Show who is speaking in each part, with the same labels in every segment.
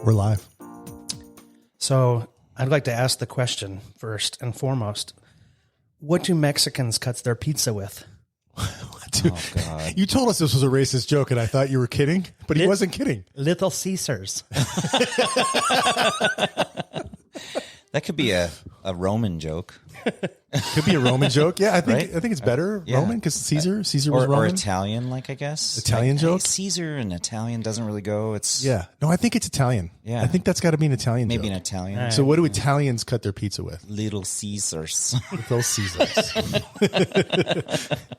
Speaker 1: We're live.
Speaker 2: So I'd like to ask the question first and foremost. What do Mexicans cut their pizza with?
Speaker 3: Oh, God.
Speaker 1: You told us this was a racist joke, and I thought you were kidding, but he wasn't kidding.
Speaker 2: Little Caesars.
Speaker 3: That could be a Roman joke.
Speaker 1: Could be a Roman joke. Yeah, I think
Speaker 3: Right?
Speaker 1: I think it's better
Speaker 3: Yeah.
Speaker 1: Roman because Caesar was
Speaker 3: Or
Speaker 1: Roman.
Speaker 3: Italian, like, I guess.
Speaker 1: Italian
Speaker 3: Like,
Speaker 1: joke?
Speaker 3: Caesar and Italian doesn't really go. It's
Speaker 1: Yeah. No, I think it's Italian.
Speaker 3: Yeah.
Speaker 1: I think that's got to be an Italian
Speaker 3: maybe an
Speaker 1: joke.
Speaker 3: Italian.
Speaker 2: All right.
Speaker 1: So what do Italians cut their pizza with?
Speaker 3: Little Caesars.
Speaker 1: Little Caesars.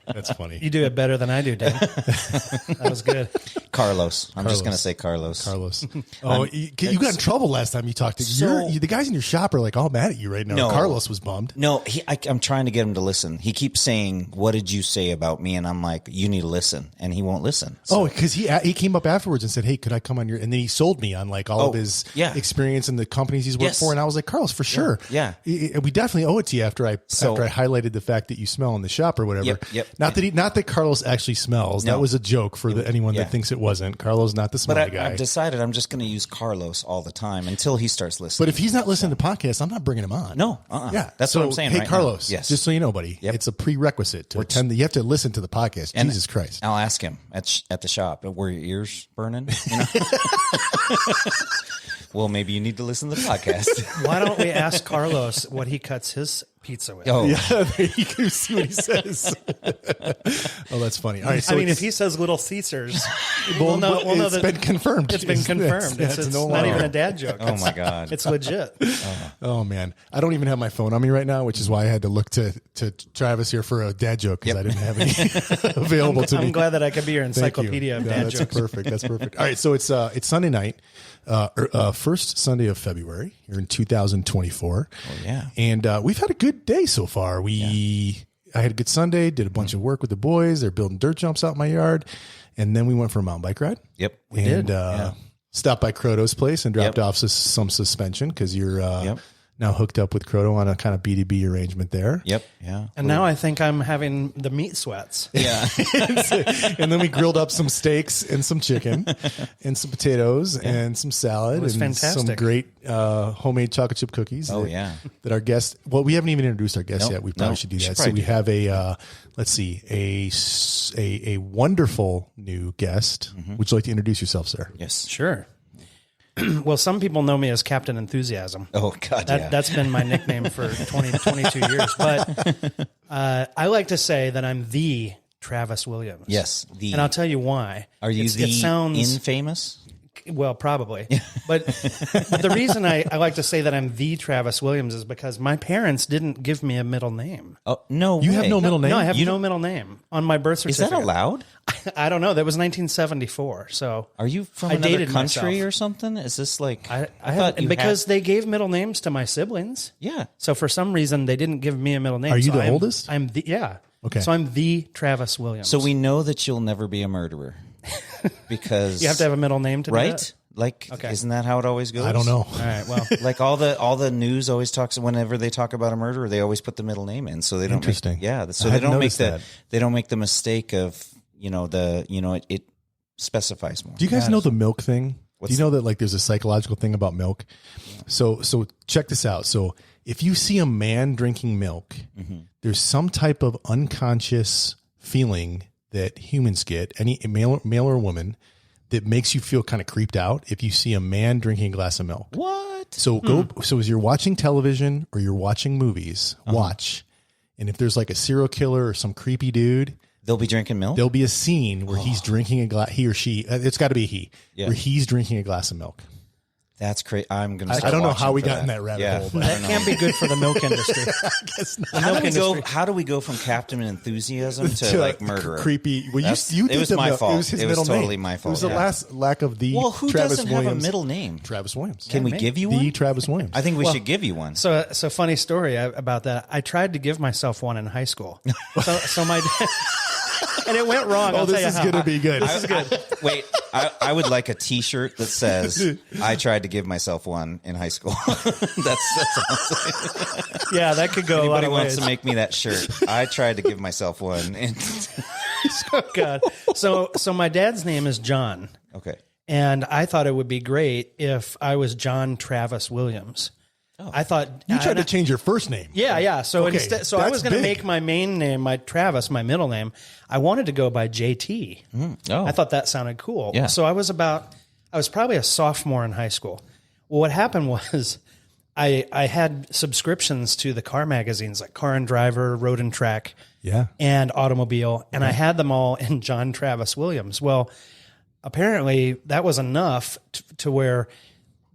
Speaker 1: That's funny.
Speaker 2: You do it better than I do, Dan. That was good.
Speaker 3: Carlos. I'm just
Speaker 1: Carlos.
Speaker 3: going to say Carlos.
Speaker 1: Carlos. Oh, you got in trouble last time you talked to the guys in your shop are like all mad at you right now.
Speaker 3: No.
Speaker 1: Carlos was bummed.
Speaker 3: No, I'm trying to get him to listen. He keeps saying, "What did you say about me?" And I'm like, "You need to listen," and he won't listen. So,
Speaker 1: Oh, because he came up afterwards and said, "Hey, could I come on your?" And then he sold me on like all of his experience and the companies he's worked
Speaker 3: Yes.
Speaker 1: for. And I was like, Carlos, for sure,
Speaker 3: Yeah.
Speaker 1: we definitely owe it to you after I highlighted the fact that you smell in the shop or whatever.
Speaker 3: Yep.
Speaker 1: Not that Carlos actually smells.
Speaker 3: No.
Speaker 1: That was a joke for anyone that thinks it wasn't. Carlos, not the smelly
Speaker 3: but
Speaker 1: guy.
Speaker 3: I've decided I'm just going to use Carlos all the time until he starts listening.
Speaker 1: But if he's not listening to podcasts, I'm not bringing him on.
Speaker 3: No,
Speaker 1: Yeah,
Speaker 3: that's
Speaker 1: so,
Speaker 3: what I'm saying.
Speaker 1: Hey,
Speaker 3: right
Speaker 1: Carlos,
Speaker 3: now. Yes.
Speaker 1: just so you know, buddy, it's a prerequisite to attend. You have to listen to the podcast.
Speaker 3: And
Speaker 1: Jesus Christ!
Speaker 3: I'll ask him at the shop. Were your ears burning? You know? Well, maybe you need to listen to the podcast.
Speaker 2: Why don't we ask Carlos what he cuts his pizza with?
Speaker 3: Oh,
Speaker 1: Yeah, you can see what he says. Oh, that's funny. All right, so
Speaker 2: I mean, if he says Little Caesars,
Speaker 1: well,
Speaker 2: we'll know
Speaker 1: it's
Speaker 2: that
Speaker 1: been confirmed.
Speaker 2: it's been confirmed. It's
Speaker 1: no
Speaker 2: not
Speaker 1: longer.
Speaker 2: even a dad joke.
Speaker 3: Oh my God.
Speaker 2: It's legit.
Speaker 1: Oh man, I don't even have my phone on me right now, which is why I had to look to Travis here for a dad joke because I didn't have any available to me.
Speaker 2: I'm glad that I could be your
Speaker 1: Thank you.
Speaker 2: encyclopedia of
Speaker 1: Yeah,
Speaker 2: dad
Speaker 1: that's
Speaker 2: jokes.
Speaker 1: perfect. That's perfect. All right, so it's Sunday night, first Sunday of February here in 2024.
Speaker 3: Oh, yeah.
Speaker 1: And we've had a good day so far. I had a good Sunday, did a bunch of work with the boys. They're building dirt jumps out in my yard. And then we went for a mountain bike ride.
Speaker 3: Yep.
Speaker 1: And stopped by Croto's place and dropped off some suspension because you're now hooked up with Croto on a kind of B2B arrangement there.
Speaker 3: Yep. Yeah.
Speaker 2: And now I think I'm having the meat sweats.
Speaker 3: Yeah.
Speaker 1: And then we grilled up some steaks and some chicken and some potatoes and some salad
Speaker 2: was
Speaker 1: and some
Speaker 2: fantastic.
Speaker 1: great homemade chocolate chip cookies.
Speaker 3: Oh,
Speaker 1: that,
Speaker 3: yeah.
Speaker 1: That our guest, well, we haven't even introduced our guest yet. We probably should do that. So we have let's see, a wonderful new guest. Would you like to introduce yourself, sir?
Speaker 3: Yes.
Speaker 2: Sure. Well, some people know me as Captain Enthusiasm.
Speaker 3: Oh God.
Speaker 2: That's been my nickname for 22 years. But I like to say that I'm the Travis Williams.
Speaker 3: Yes.
Speaker 2: And I'll tell you why.
Speaker 3: Are you
Speaker 2: it sounds
Speaker 3: infamous?
Speaker 2: Well, probably. But the reason I like to say that I'm the Travis Williams is because my parents didn't give me a middle name.
Speaker 3: Oh no.
Speaker 1: You have no middle name?
Speaker 2: No, I have no middle name on my birth
Speaker 3: Is
Speaker 2: certificate.
Speaker 3: that allowed?
Speaker 2: I don't know. That was 1974. So
Speaker 3: Are you from
Speaker 2: I
Speaker 3: another
Speaker 2: dated
Speaker 3: country
Speaker 2: myself.
Speaker 3: or something? Is this like
Speaker 2: I
Speaker 3: thought you
Speaker 2: because they gave middle names to my siblings.
Speaker 3: Yeah.
Speaker 2: So for some reason they didn't give me a middle name.
Speaker 1: Are you
Speaker 2: So
Speaker 1: the oldest?
Speaker 2: I'm the
Speaker 1: Okay.
Speaker 2: So I'm the Travis Williams.
Speaker 3: So we know that you'll never be a murderer because
Speaker 2: you have to have a middle name to do
Speaker 3: right.
Speaker 2: that?
Speaker 3: Like,
Speaker 2: Okay.
Speaker 3: Isn't that how it always goes?
Speaker 1: I don't know.
Speaker 2: All right. Well,
Speaker 3: Like all the news always talks whenever they talk about a murderer, they always put the middle name in, so they don't.
Speaker 1: Interesting.
Speaker 3: So
Speaker 1: I
Speaker 3: they
Speaker 1: hadn't
Speaker 3: don't make
Speaker 1: noticed that.
Speaker 3: they don't make the mistake of it specifies more.
Speaker 1: Do you guys know the milk thing?
Speaker 3: What's
Speaker 1: Do you know that like there's a psychological thing about milk? So check this out. So if you see a man drinking milk, there's some type of unconscious feeling that humans get, any male or woman, that makes you feel kind of creeped out if you see a man drinking a glass of milk.
Speaker 3: What?
Speaker 1: So so as you're watching television or you're watching movies, watch. And if there's like a serial killer or some creepy dude,
Speaker 3: They'll be drinking milk?
Speaker 1: there'll be a scene where he's drinking a glass, he or she, it's got to be a he, where he's drinking a glass of milk.
Speaker 3: That's crazy. I'm going to
Speaker 1: I don't know how we got in that rabbit hole, but
Speaker 2: that can't be good for the milk industry.
Speaker 3: How do we go from Captain Enthusiasm to like murderer?
Speaker 1: creepy. Well,
Speaker 3: That's-
Speaker 1: you
Speaker 3: it
Speaker 1: did
Speaker 3: was
Speaker 1: the
Speaker 3: my
Speaker 1: milk.
Speaker 3: fault.
Speaker 1: It was his
Speaker 3: It was
Speaker 1: middle name.
Speaker 3: totally my fault,
Speaker 1: It was the
Speaker 3: yeah.
Speaker 1: last lack of the
Speaker 3: Well, who
Speaker 1: Travis
Speaker 3: doesn't
Speaker 1: Williams.
Speaker 3: have a middle name?
Speaker 1: Travis Williams.
Speaker 3: Can we give you one?
Speaker 1: The Travis Williams.
Speaker 3: I think we should give you one.
Speaker 2: So funny story about that. I tried to give myself one in high school. So my and it went wrong. I'll
Speaker 1: this
Speaker 2: tell you
Speaker 1: is
Speaker 2: how.
Speaker 1: going to be good.
Speaker 2: This is good.
Speaker 3: Wait, I would like a T-shirt that says "I tried to give myself one in high school." that's
Speaker 2: Yeah, that could go a lot
Speaker 3: anybody
Speaker 2: of
Speaker 3: wants
Speaker 2: ways.
Speaker 3: to make me that shirt. I tried to give myself one. And
Speaker 2: Oh, God. So my dad's name is John.
Speaker 3: okay,
Speaker 2: And I thought it would be great if I was John Travis Williams. I thought
Speaker 1: You tried to change your first name.
Speaker 2: Yeah. So
Speaker 1: Okay,
Speaker 2: instead, I
Speaker 1: that's
Speaker 2: was going to
Speaker 1: big.
Speaker 2: make my main name, my Travis, my middle name. I wanted to go by JT.
Speaker 3: Oh.
Speaker 2: I thought that sounded cool.
Speaker 3: Yeah.
Speaker 2: So I was probably a sophomore in high school. Well, what happened was I had subscriptions to the car magazines like Car and Driver, Road and Track,
Speaker 1: Yeah.
Speaker 2: and Automobile, and I had them all in John Travis Williams. Well, apparently that was enough to where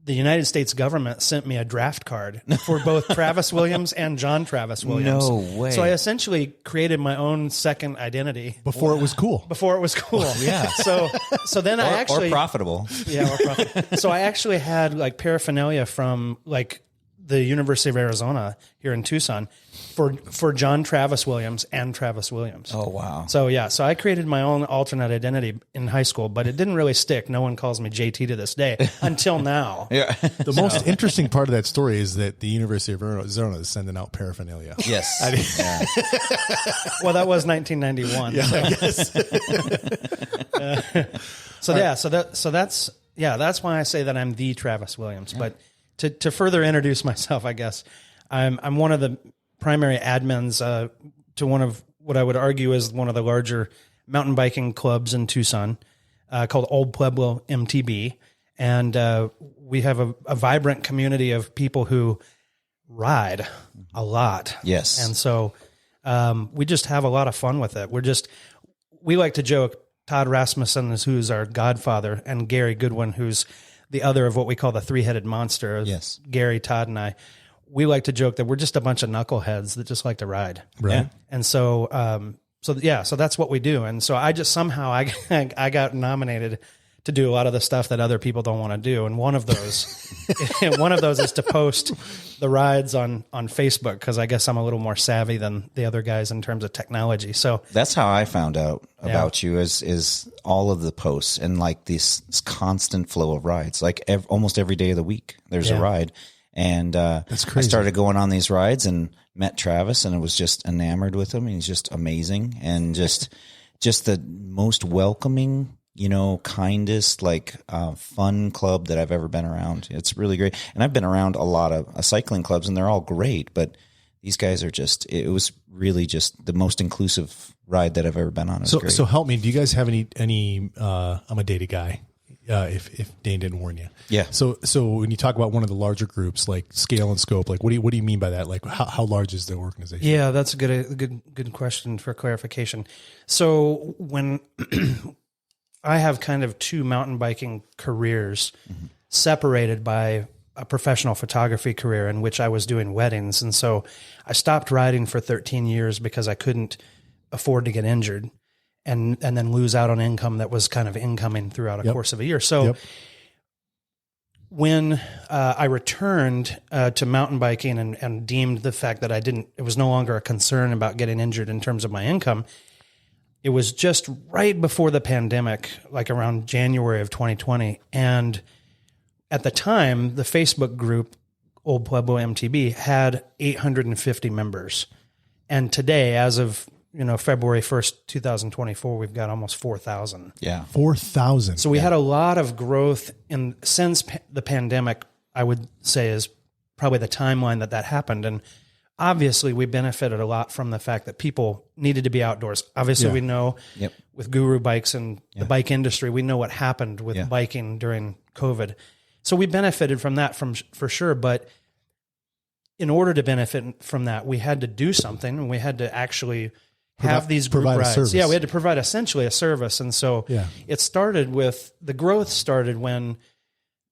Speaker 2: the United States government sent me a draft card for both Travis Williams and John Travis Williams.
Speaker 3: No way.
Speaker 2: So I essentially created my own second identity
Speaker 1: Before it was cool.
Speaker 2: before it was cool.
Speaker 3: Yeah.
Speaker 2: So then I actually
Speaker 3: or profitable.
Speaker 2: yeah, or profit. So I actually had like paraphernalia from like the University of Arizona here in Tucson for John Travis Williams and Travis Williams.
Speaker 3: Oh, wow.
Speaker 2: So yeah, so I created my own alternate identity in high school, but it didn't really stick. No one calls me JT to this day until now.
Speaker 3: Yeah.
Speaker 1: The most interesting part of that story is that the University of Arizona is sending out paraphernalia.
Speaker 3: Yes. Yeah.
Speaker 2: Well, that was 1991.
Speaker 1: Yeah, I guess.
Speaker 2: That's why I say that I'm the Travis Williams. But to further introduce myself, I guess I'm one of the primary admins to one of what I would argue is one of the larger mountain biking clubs in Tucson, called Old Pueblo MTB, and we have a vibrant community of people who ride a lot.
Speaker 3: Yes.
Speaker 2: And so we just have a lot of fun with it. We like to joke, Todd Rasmussen is who's our godfather, and Gary Goodwin, who's the other of what we call the three-headed monster.
Speaker 3: Yes.
Speaker 2: Gary, Todd, and I. We like to joke that we're just a bunch of knuckleheads that just like to ride.
Speaker 1: Right.
Speaker 2: Yeah. And so, so that's what we do. And so I just somehow I got nominated to do a lot of the stuff that other people don't want to do. And one of those is to post the rides on Facebook, because I guess I'm a little more savvy than the other guys in terms of technology. So
Speaker 3: That's how I found out about you is all of the posts and like this constant flow of rides. Like almost every day of the week, there's a ride. And
Speaker 1: That's
Speaker 3: I
Speaker 1: crazy.
Speaker 3: started going on these rides and met Travis, and I was just enamored with him. He's just amazing, and just the most welcoming, kindest, like fun club that I've ever been around. It's really great. And I've been around a lot of cycling clubs, and they're all great, but these guys are it was really just the most inclusive ride that I've ever been on. It was great.
Speaker 1: So help me. Do you guys have any I'm a data guy. If Dane didn't warn you.
Speaker 3: Yeah.
Speaker 1: So when you talk about one of the larger groups, like scale and scope, like what do you mean by that? Like how large is the organization?
Speaker 2: yeah, that's a good question for clarification. So when I have kind of two mountain biking careers separated by a professional photography career in which I was doing weddings. And so I stopped riding for 13 years because I couldn't afford to get injured and then lose out on income that was kind of incoming throughout a course of a year. So when I returned to mountain biking and deemed the fact that it was no longer a concern about getting injured in terms of my income, it was just right before the pandemic, like around January of 2020. And at the time, the Facebook group, Old Pueblo MTB, had 850 members. And today, as of February 1st, 2024, we've got almost 4,000.
Speaker 3: Yeah.
Speaker 1: 4,000.
Speaker 2: So we had a lot of growth since the pandemic, I would say, is probably the timeline that happened. And obviously we benefited a lot from the fact that people needed to be outdoors. Obviously we know with Guru Bikes and the bike industry, we know what happened with biking during COVID. So we benefited from that for sure. But in order to benefit from that, we had to do something, and we had to actually have these group
Speaker 1: provide a
Speaker 2: rides.
Speaker 1: service.
Speaker 2: Yeah, we had to provide essentially a service. And so the growth started when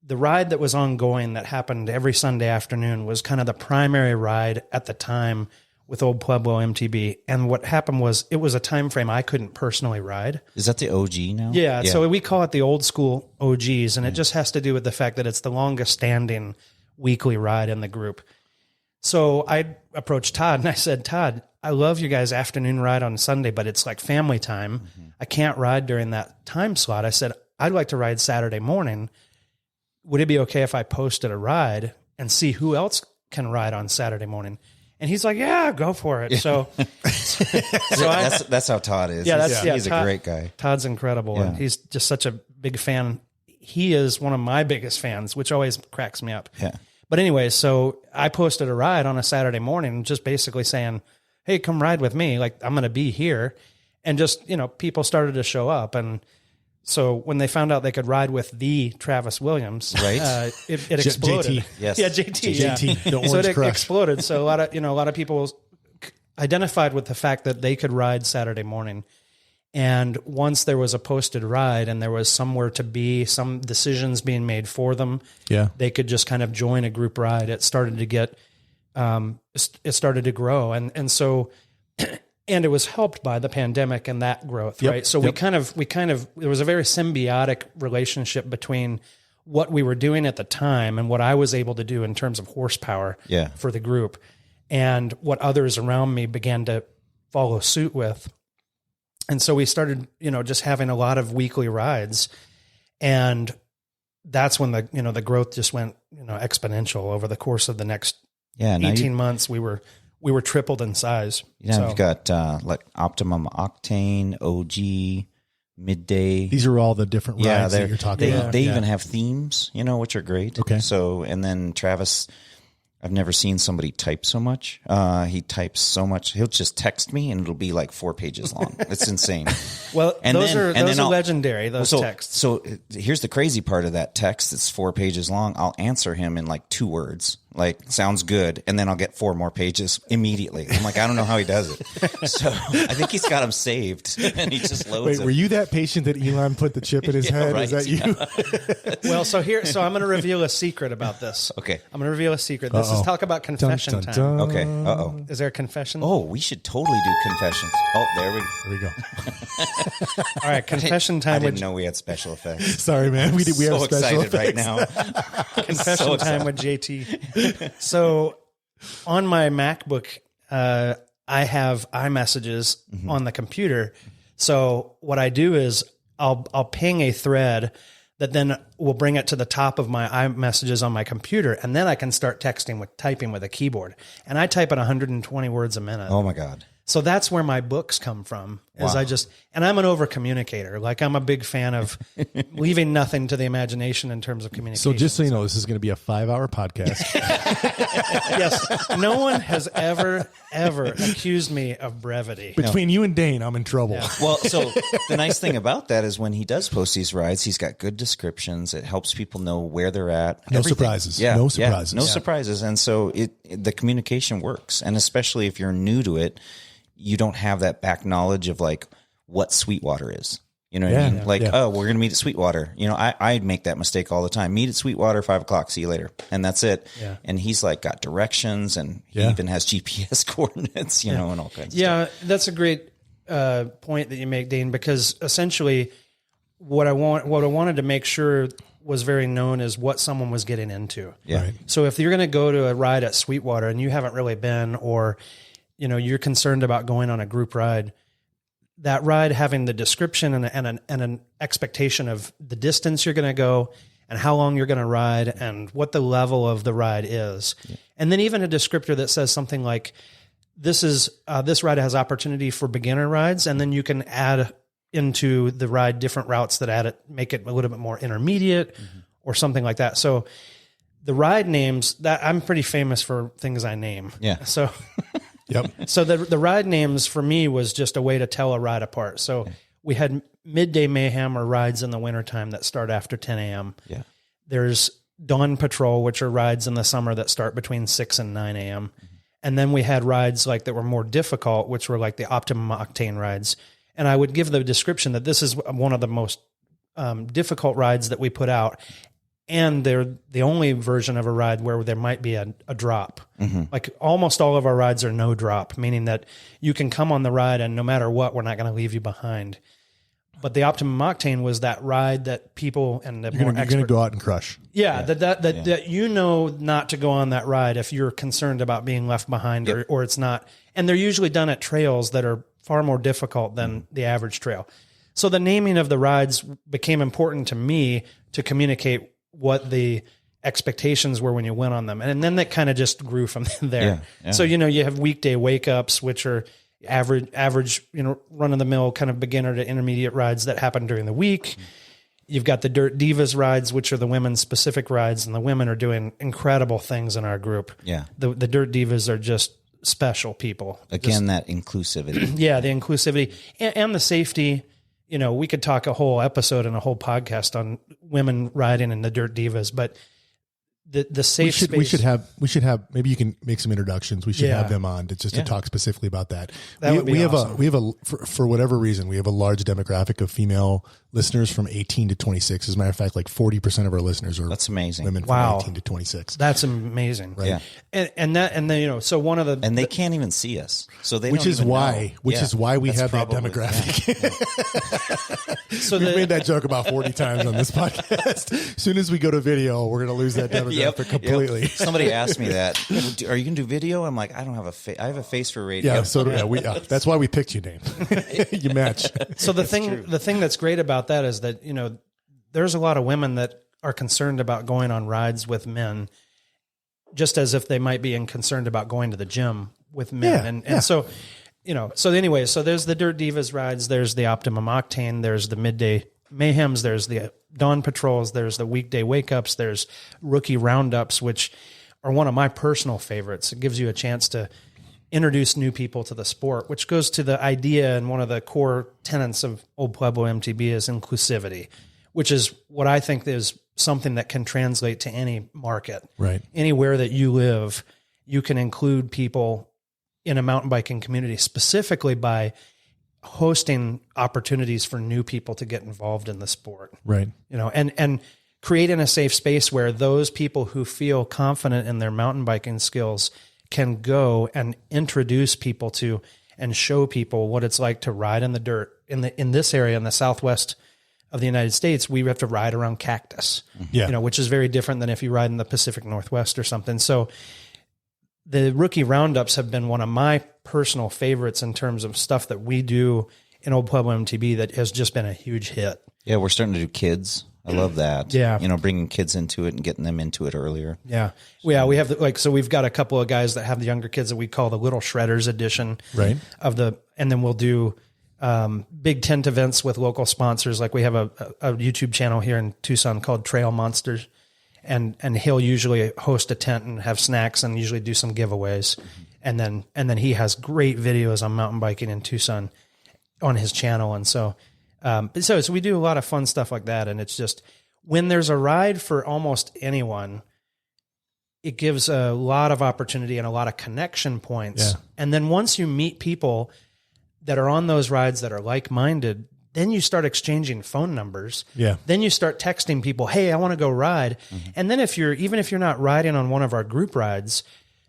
Speaker 2: the ride that was ongoing that happened every Sunday afternoon was kind of the primary ride at the time with Old Pueblo MTB. And what happened was it was a time frame I couldn't personally ride.
Speaker 3: Is that the OG now?
Speaker 2: Yeah. So we call it the old school OGs, and it just has to do with the fact that it's the longest standing weekly ride in the group. So I approached Todd and I said, Todd, I love your guys' afternoon ride on Sunday, but it's like family time. I can't ride during that time slot. I said, I'd like to ride Saturday morning. Would it be okay if I posted a ride and see who else can ride on Saturday morning? And he's like, yeah, go for it. So
Speaker 3: that's how Todd is.
Speaker 2: Yeah,
Speaker 3: He's
Speaker 2: Todd,
Speaker 3: a great guy.
Speaker 2: Todd's incredible.
Speaker 3: Yeah.
Speaker 2: And he's just such a big fan. he is one of my biggest fans, which always cracks me up.
Speaker 3: Yeah.
Speaker 2: But anyway, so I posted a ride on a Saturday morning, just basically saying, hey, come ride with me. Like, I'm going to be here. And just, people started to show up. And so when they found out they could ride with the Travis Williams,
Speaker 3: right,
Speaker 2: it exploded.
Speaker 1: JT.
Speaker 3: Yes.
Speaker 2: Yeah, JT.
Speaker 1: JT,
Speaker 2: Yeah.
Speaker 1: the
Speaker 2: So
Speaker 1: Orange
Speaker 2: it
Speaker 1: Crush.
Speaker 2: exploded. So a lot of people identified with the fact that they could ride Saturday morning. And once there was a posted ride and there was somewhere to be, some decisions being made for them, they could just kind of join a group ride. It started to get, it started to grow. And so, and it was helped by the pandemic and that growth, right? So we kind of, there was a very symbiotic relationship between what we were doing at the time and what I was able to do in terms of horsepower for the group, and what others around me began to follow suit with. And so we started, just having a lot of weekly rides, and that's when the growth just went, exponential over the course of the next 18 months. We were tripled in size.
Speaker 3: Yeah, we've got like Optimum Octane, OG, Midday.
Speaker 1: These are all the different rides that you're talking about.
Speaker 3: They even have themes, which are great.
Speaker 1: Okay.
Speaker 3: So, and then Travis, I've never seen somebody type so much. He types so much. He'll just text me and it'll be like 4 pages long. It's insane.
Speaker 2: Well, those are legendary, those texts.
Speaker 3: So here's the crazy part of that text. It's 4 pages long. I'll answer him in like 2 words. Like, sounds good. And then I'll get 4 more pages immediately. I'm like, I don't know how he does it. So I think he's got them saved and he just loads them.
Speaker 1: Were you that patient that Elon put the chip in his head?
Speaker 3: Right,
Speaker 1: Is that you?
Speaker 2: Well, so I'm going to reveal a secret about this.
Speaker 3: Okay.
Speaker 2: I'm going to reveal a secret. This is talk about confession
Speaker 1: Dun, dun,
Speaker 2: time.
Speaker 1: dun.
Speaker 3: Okay. Uh-oh.
Speaker 2: Is there a confession?
Speaker 3: Oh, we should totally do confessions. Oh, there we
Speaker 1: go.
Speaker 2: All right. Confession time.
Speaker 3: I didn't know we had special effects.
Speaker 1: Sorry, man. We have
Speaker 3: so
Speaker 1: special
Speaker 3: excited
Speaker 1: effects
Speaker 3: right now.
Speaker 2: Confession time with JT. So on my MacBook, I have iMessages on the computer. So what I do is I'll ping a thread that then will bring it to the top of my iMessages on my computer, and then I can start typing with a keyboard. And I type at 120 words a minute.
Speaker 3: Oh my God.
Speaker 2: So that's where my books come from. Is and I'm an over communicator. Like, I'm a big fan of leaving nothing to the imagination in terms of communication.
Speaker 1: So just so you know, this is going to be a 5-hour podcast.
Speaker 2: Yes. No one has ever accused me of brevity.
Speaker 1: Between you and Dane, I'm in trouble.
Speaker 2: Yeah.
Speaker 3: Well, so the nice thing about that is when he does post these rides, he's got good descriptions. It helps people know where they're at.
Speaker 1: No surprises.
Speaker 3: Yeah.
Speaker 1: No surprises.
Speaker 3: No surprises. And so the communication works. And especially if you're new to it, you don't have that back knowledge of like what Sweetwater is. You know what I mean? Like, oh, we're going to meet at Sweetwater. I make that mistake all the time. Meet at Sweetwater, 5:00. See you later. And that's it. Yeah. And he's like got directions, and he even has GPS coordinates, and all kinds of stuff.
Speaker 2: Yeah, that's a great point that you make, Dane, because essentially what I wanted to make sure was very known as what someone was getting into.
Speaker 3: Yeah.
Speaker 1: Right.
Speaker 2: So if you're going to go to a ride at Sweetwater and you haven't really been, or you're concerned about going on a group ride, that ride having the description and an expectation of the distance you're going to go and how long you're going to ride and what the level of the ride is. Yeah. And then even a descriptor that says something like, this ride has opportunity for beginner rides. And then you can add into the ride different routes that make it a little bit more intermediate or something like that. So the ride names, that I'm pretty famous for things I name.
Speaker 3: Yeah.
Speaker 2: So
Speaker 1: Yep.
Speaker 2: So the ride names for me was just a way to tell a ride apart. So we had Midday Mayhem, or rides in the wintertime that start after 10 a.m.
Speaker 3: Yeah.
Speaker 2: There's Dawn Patrol, which are rides in the summer that start between 6 and 9 a.m. And then we had rides like that were more difficult, which were like the Optimum Octane rides. And I would give the description that this is one of the most difficult rides that we put out. And they're the only version of a ride where there might be a drop. Like almost all of our rides are no drop, meaning that you can come on the ride and no matter what, we're not going to leave you behind. But the Optimum Octane was that ride that people and the
Speaker 1: You're going to go out and crush.
Speaker 2: Yeah, that not to go on that ride if you're concerned about being left behind or it's not. And they're usually done at trails that are far more difficult than the average trail. So the naming of the rides became important to me to communicate what the expectations were when you went on them. And then that kind of just grew from there. Yeah. So, you have weekday wake ups, which are average, run of the mill kind of beginner to intermediate rides that happen during the week. You've got the Dirt Divas rides, which are the women's specific rides, and the women are doing incredible things in our group.
Speaker 3: Yeah.
Speaker 2: The Dirt Divas are just special people.
Speaker 3: Again, that inclusivity.
Speaker 2: Yeah, the inclusivity and the safety. You know, we could talk a whole episode and a whole podcast on women riding in the Dirt Divas, but the safe space.
Speaker 1: We should have, maybe you can make some introductions. We should have them on to talk specifically about that.
Speaker 2: Would be awesome.
Speaker 1: For whatever reason, we have a large demographic of female listeners from 18 to 26. As a matter of fact, like 40% of our listeners are
Speaker 3: That's amazing.
Speaker 1: women from 18 to 26.
Speaker 2: That's amazing.
Speaker 1: Right.
Speaker 3: Yeah.
Speaker 2: And then, you know, so one of the,
Speaker 3: And they can't even see us. So they
Speaker 1: Which
Speaker 3: don't
Speaker 1: is
Speaker 3: even
Speaker 1: why,
Speaker 3: know.
Speaker 1: is why we
Speaker 3: That's
Speaker 1: have that
Speaker 3: probably-
Speaker 1: demographic.
Speaker 2: so
Speaker 1: We've made that joke about 40 times on this podcast. As soon as we go to video, we're going to lose that demographic completely.
Speaker 3: Yep. Somebody asked me that. Are you going to do video? I'm like, I don't have a face. I have a face for radio.
Speaker 1: Yeah, so do we. That's why we picked you, Dane. You match.
Speaker 2: So the thing that's great about that is that, you know, there's a lot of women that are concerned about going on rides with men, just as if they might be concerned about going to the gym with men. And so, you know, so anyway, so there's the Dirt Divas rides, there's the Optimum Octane, there's the Midday Mayhems, there's the Dawn Patrols, there's the Weekday Wake Ups, there's Rookie Roundups, which are one of my personal favorites. It gives you a chance to introduce new people to the sport, which goes to the idea, and one of the core tenets of Old Pueblo MTB is inclusivity, which is what I think is something that can translate to any market.
Speaker 1: Right.
Speaker 2: Anywhere that you live, you can include people in a mountain biking community, specifically by hosting opportunities for new people to get involved in the sport.
Speaker 1: Right.
Speaker 2: You know, and creating a safe space where those people who feel confident in their mountain biking skills can go and introduce people to and show people what it's like to ride in the dirt. In this area, in the Southwest of the United States, we have to ride around cactus, you know, which is very different than if you ride in the Pacific Northwest or something. So the Rookie Roundups have been one of my personal favorites in terms of stuff that we do in Old Pueblo MTB that has just been a huge hit.
Speaker 3: Yeah, we're starting to do kids. I love that.
Speaker 2: Yeah.
Speaker 3: You know, bringing kids into it and getting them into it earlier.
Speaker 2: Yeah. Yeah. We have so we've got a couple of guys that have the younger kids that we call the Little Shredders edition and then we'll do big tent events with local sponsors. Like we have a YouTube channel here in Tucson called Trail Monsters, and he'll usually host a tent and have snacks and usually do some giveaways. And then he has great videos on mountain biking in Tucson on his channel. And so we do a lot of fun stuff like that. And it's just, when there's a ride for almost anyone, it gives a lot of opportunity and a lot of connection points.
Speaker 1: Yeah.
Speaker 2: And then once you meet people that are on those rides that are like-minded, then you start exchanging phone numbers.
Speaker 1: Yeah.
Speaker 2: Then you start texting people, hey, I want to go ride. Mm-hmm. And then even if you're not riding on one of our group rides,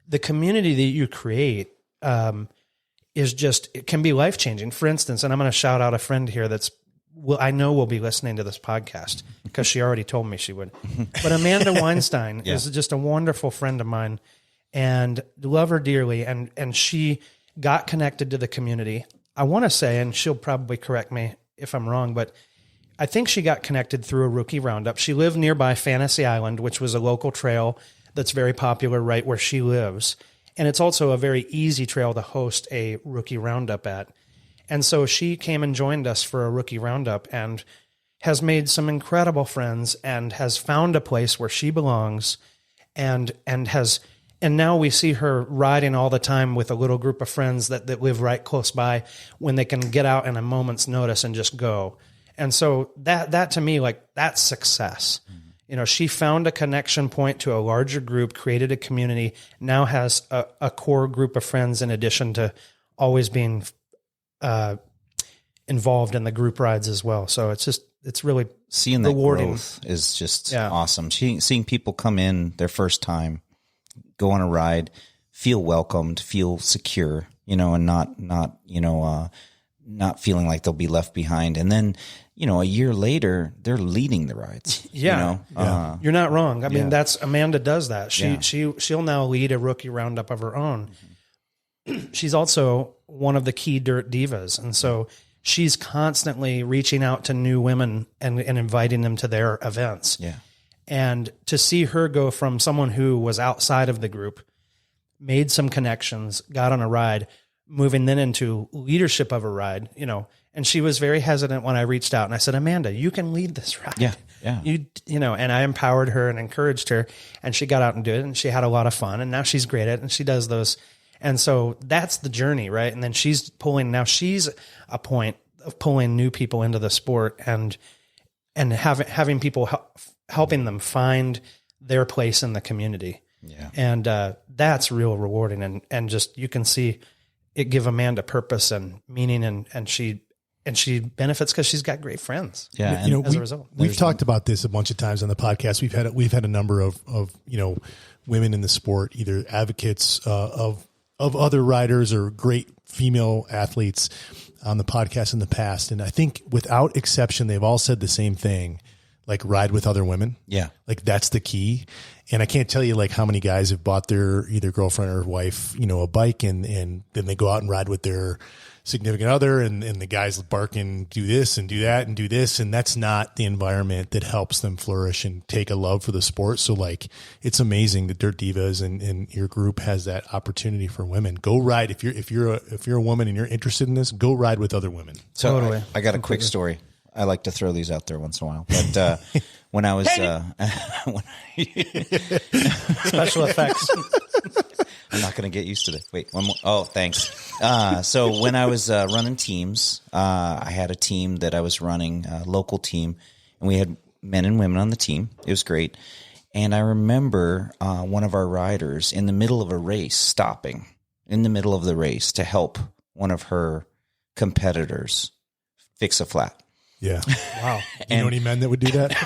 Speaker 2: the community that you create, it can be life-changing. For instance, and I'm going to shout out a friend here I know will be listening to this podcast because she already told me she would. But Amanda Weinstein is just a wonderful friend of mine and love her dearly. And she got connected to the community. I want to say, and she'll probably correct me if I'm wrong, but I think she got connected through a Rookie Roundup. She lived nearby Fantasy Island, which was a local trail that's very popular right where she lives. And it's also a very easy trail to host a Rookie Roundup at. And so she came and joined us for a Rookie Roundup and has made some incredible friends and has found a place where she belongs and now we see her riding all the time with a little group of friends that live right close by when they can get out in a moment's notice and just go. And so that to me, like, that's success. Mm-hmm. You know, she found a connection point to a larger group, created a community, now has a core group of friends in addition to always being involved in the group rides as well. So it's really
Speaker 3: seeing that
Speaker 2: rewarding.
Speaker 3: Growth is just awesome. Seeing people come in their first time, go on a ride, feel welcomed, feel secure, you know, and not feeling like they'll be left behind. And then, you know, a year later, they're leading the rides.
Speaker 2: Yeah.
Speaker 3: You know?
Speaker 2: You're not wrong. I mean, Amanda does that. She'll now lead a Rookie Roundup of her own. Mm-hmm. She's also one of the key Dirt Divas. And so she's constantly reaching out to new women and inviting them to their events.
Speaker 3: Yeah.
Speaker 2: And to see her go from someone who was outside of the group, made some connections, got on a ride, moving then into leadership of a ride, you know, And she was very hesitant when I reached out and I said, Amanda, you can lead this ride.
Speaker 3: Yeah. Yeah.
Speaker 2: You know, and I empowered her and encouraged her, and she got out and did it, and she had a lot of fun, and now she's great at it, and she does those. And so that's the journey, right? And then she's a point of pulling new people into the sport and having people helping them find their place in the community.
Speaker 3: Yeah.
Speaker 2: And that's real rewarding. And just, you can see it give Amanda purpose and meaning, and she benefits because she's got great friends.
Speaker 3: Yeah.
Speaker 1: You know,
Speaker 2: as a result,
Speaker 1: we've talked about this a bunch of times on the podcast. We've had a number of you know, women in the sport, either advocates of other riders or great female athletes on the podcast in the past. And I think without exception, they've all said the same thing, like ride with other women.
Speaker 3: Yeah.
Speaker 1: Like that's the key. And I can't tell you like how many guys have bought their either girlfriend or wife, you know, a bike, and then they go out and ride with their significant other, and the guys barking, do this and do that and do this. And that's not the environment that helps them flourish and take a love for the sport. So like, it's amazing that Dirt Divas and your group has that opportunity for women. Go ride. If you're a woman and you're interested in this, go ride with other women.
Speaker 3: So
Speaker 2: Totally.
Speaker 3: I got a quick story. I like to throw these out there once in a while, but when I was
Speaker 2: Special effects.
Speaker 3: I'm not going to get used to it. Wait, one more. Oh, thanks. So when I was running teams, I had a team that I was running, a local team, and we had men and women on the team. It was great. And I remember one of our riders in the middle of a race stopping in the middle of the race to help one of her competitors fix a flat.
Speaker 1: Yeah.
Speaker 2: Wow.
Speaker 1: You know any men that would do that?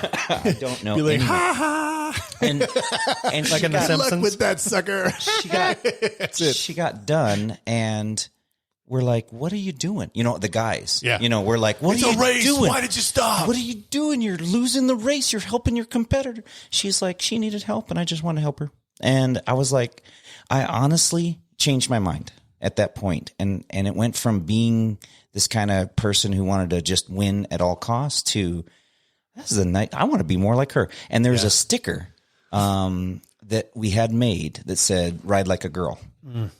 Speaker 3: I don't know.
Speaker 1: Be like,
Speaker 3: anyone.
Speaker 1: ha ha.
Speaker 3: And
Speaker 2: Like in The
Speaker 1: Good luck
Speaker 2: Simpsons.
Speaker 1: with that sucker.
Speaker 3: she got done, and we're like, "What are you doing?" You know, the guys.
Speaker 1: Yeah.
Speaker 3: You know, we're like, "What
Speaker 1: It's
Speaker 3: are
Speaker 1: a
Speaker 3: you
Speaker 1: race.
Speaker 3: doing?
Speaker 1: Why did you stop?
Speaker 3: What are you doing? You're losing the race. You're helping your competitor." She's like, she needed help, and I just want to help her. And I was like, I honestly changed my mind at that point, and it went from being this kind of person who wanted to just win at all costs to, this is a night, I want to be more like her. And there's a sticker that we had made that said, "Ride like a girl."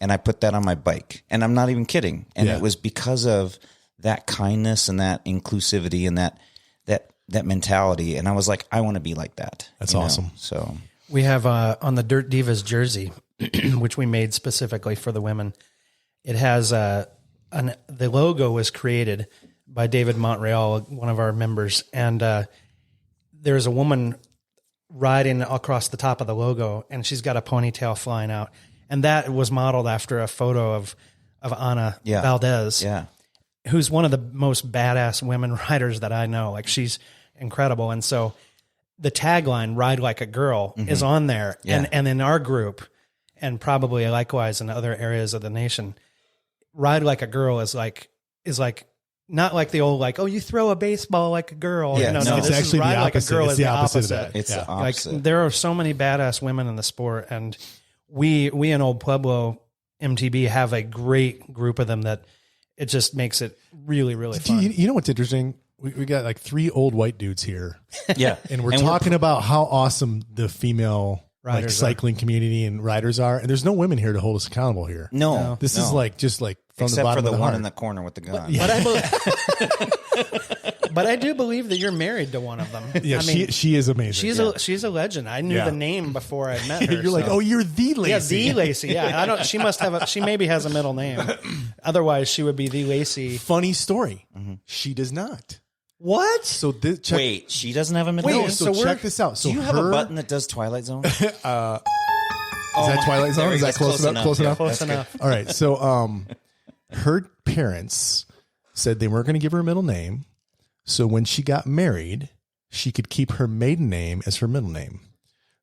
Speaker 3: And I put that on my bike, and I'm not even kidding. And it was because of that kindness and that inclusivity and that mentality. And I was like, I want to be like that.
Speaker 1: That's awesome.
Speaker 3: So
Speaker 2: We have on the Dirt Divas jersey, which we made specifically for the women. It has the logo was created by David Montreal, one of our members, and there's a woman riding across the top of the logo, and she's got a ponytail flying out, and that was modeled after a photo of Ana Valdez, who's one of the most badass women riders that I know. Like, she's incredible, and so the tagline "Ride Like a Girl" is on there, and in our group, and probably likewise in other areas of the nation, "Ride Like a Girl" is like not like the old, like, oh, you throw a baseball like a girl.
Speaker 3: Yeah,
Speaker 2: no,
Speaker 1: it's
Speaker 2: this
Speaker 1: actually
Speaker 2: is "Ride
Speaker 1: the
Speaker 2: Like a
Speaker 1: opposite.
Speaker 2: Girl"
Speaker 1: It's
Speaker 2: is
Speaker 1: the
Speaker 2: the
Speaker 1: opposite
Speaker 2: opposite.
Speaker 1: of that.
Speaker 3: it's the opposite.
Speaker 2: Like, there are so many badass women in the sport, and we in Old Pueblo MTB have a great group of them that it just makes it really, really fun.
Speaker 1: You know what's interesting? We got like 3 old white dudes here.
Speaker 3: Yeah.
Speaker 1: And we're talking about how awesome the female like
Speaker 2: Riders
Speaker 1: cycling community and riders are. And there's no women here to hold us accountable here.
Speaker 3: No.
Speaker 1: This is like just like from
Speaker 3: Except
Speaker 1: the bottom
Speaker 3: for the
Speaker 1: of the
Speaker 3: one
Speaker 1: heart.
Speaker 3: in the corner with the gun.
Speaker 2: But I do believe that you're married to one of them.
Speaker 1: Yeah,
Speaker 2: I mean,
Speaker 1: she is amazing.
Speaker 2: she's a legend. I knew
Speaker 1: Yeah.
Speaker 2: the name before I met her.
Speaker 1: You're like, oh, you're the Lacey.
Speaker 2: yeah, the Lacey. Yeah, I don't. She must have. She maybe has a middle name. Otherwise, she would be the Lacey.
Speaker 1: Funny story. She does not.
Speaker 2: What?
Speaker 1: So this, check,
Speaker 3: Wait, she doesn't have a middle
Speaker 2: Wait,
Speaker 3: name?
Speaker 1: so
Speaker 2: so
Speaker 1: check this out. So
Speaker 3: Do you have
Speaker 1: her,
Speaker 3: a button that does Twilight Zone?
Speaker 1: Is that Twilight Zone? Is that
Speaker 3: That's
Speaker 1: close enough? Close enough.
Speaker 2: Close enough.
Speaker 1: All right. So her parents said they weren't going to give her a middle name. So when she got married, she could keep her maiden name as her middle name.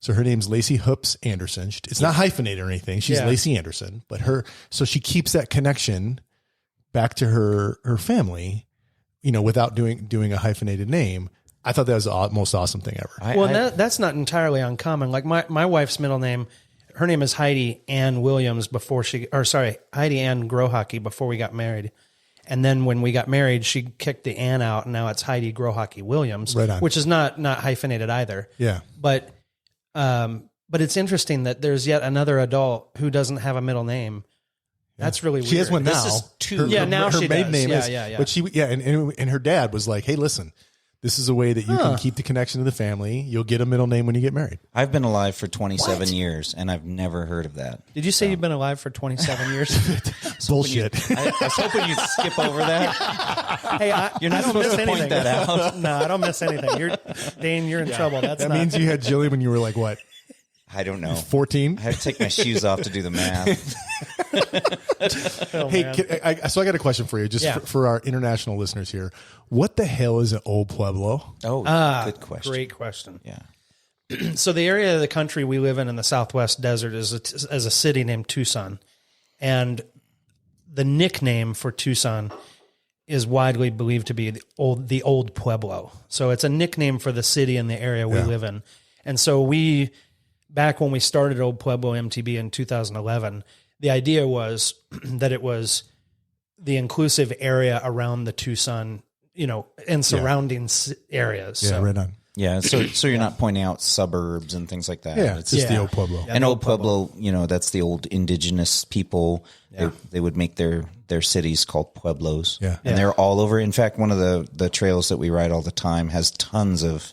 Speaker 1: So her name's Lacey Hoops Anderson. It's not hyphenated or anything. She's Lacey Anderson, but so she keeps that connection back to her family, you know, without doing a hyphenated name. I thought that was the most awesome thing ever.
Speaker 2: Well, that's not entirely uncommon. Like my wife's middle name, her name is Heidi Ann Williams Heidi Ann Grohocky before we got married. And then when we got married, she kicked the Ann out, and now it's Heidi Grohocky Williams,
Speaker 1: Right on.
Speaker 2: which is not hyphenated either.
Speaker 1: Yeah.
Speaker 2: But it's interesting that there's yet another adult who doesn't have a middle name That's really weird.
Speaker 1: She has one now.
Speaker 3: This is two.
Speaker 2: Now
Speaker 1: her
Speaker 2: she
Speaker 1: maiden
Speaker 2: does.
Speaker 1: name is.
Speaker 2: Yeah.
Speaker 1: But and her dad was like, "Hey, listen, this is a way that you can keep the connection to the family. You'll get a middle name when you get married."
Speaker 3: I've been alive for 27 years, and I've never heard of that.
Speaker 2: Did you say you've been alive for 27 years?
Speaker 1: Bullshit.
Speaker 3: I was hoping you'd skip over that.
Speaker 2: Hey,
Speaker 3: You're not supposed to point that out.
Speaker 2: No, I don't miss anything. Dane, you're in trouble.
Speaker 1: That means you had Jillian when you were like what?
Speaker 3: I don't know.
Speaker 1: 14.
Speaker 3: I had to take my shoes off to do the math.
Speaker 1: Hey, so I got a question for you, just for our international listeners here. What the hell is an Old Pueblo?
Speaker 3: Oh, good question.
Speaker 2: Great question.
Speaker 3: Yeah.
Speaker 2: So the area of the country we live in the Southwest desert is a city named Tucson. And the nickname for Tucson is widely believed to be the Old Pueblo. So it's a nickname for the city and the area we live in. And so back when we started Old Pueblo MTB in 2011, the idea was that it was the inclusive area around the Tucson, and surrounding areas.
Speaker 1: Yeah,
Speaker 2: So,
Speaker 1: right on.
Speaker 3: Yeah, so you're not pointing out suburbs and things like that.
Speaker 1: Yeah, it's just the Old Pueblo.
Speaker 3: And Old Pueblo, that's the old indigenous people.
Speaker 2: Yeah.
Speaker 3: They would make their cities called pueblos.
Speaker 1: Yeah.
Speaker 3: And they're all over. In fact, one of the trails that we ride all the time has tons of,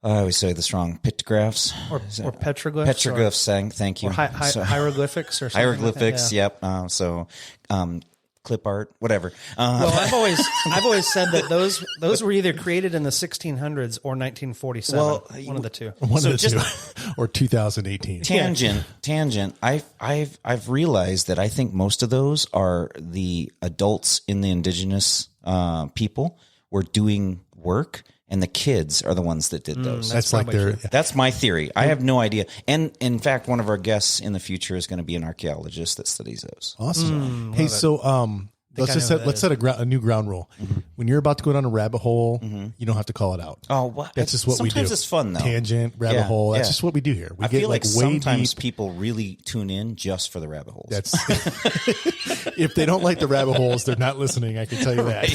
Speaker 3: I always say this wrong, pictographs.
Speaker 2: or petroglyphs.
Speaker 3: Petroglyphs, thank you.
Speaker 2: Or hieroglyphics or something.
Speaker 3: Hieroglyphics,
Speaker 2: like that.
Speaker 3: yep. Clip art, whatever.
Speaker 2: Well, I've always said that those were either created in the 1600s or 1947.
Speaker 3: Well,
Speaker 2: one of the two.
Speaker 1: One of the two. Or 2018.
Speaker 3: Tangent. I've realized that I think most of those are the adults in the indigenous people were doing work, and the kids are the ones that did those.
Speaker 1: That's like their.
Speaker 3: That's my theory. I have no idea. And in fact, one of our guests in the future is going to be an archaeologist that studies those.
Speaker 1: Awesome. Hey, so let's set a new ground rule. Mm-hmm. When you're about to go down a rabbit hole, you don't have to call it out.
Speaker 3: Oh, what?
Speaker 1: That's just what we do.
Speaker 3: Sometimes it's fun though.
Speaker 1: Tangent, rabbit hole. That's just what we do here. We
Speaker 3: I feel like
Speaker 1: way
Speaker 3: sometimes
Speaker 1: deep.
Speaker 3: people really tune in just for the rabbit holes.
Speaker 1: That's if they don't like the rabbit holes, they're not listening. I can tell you that.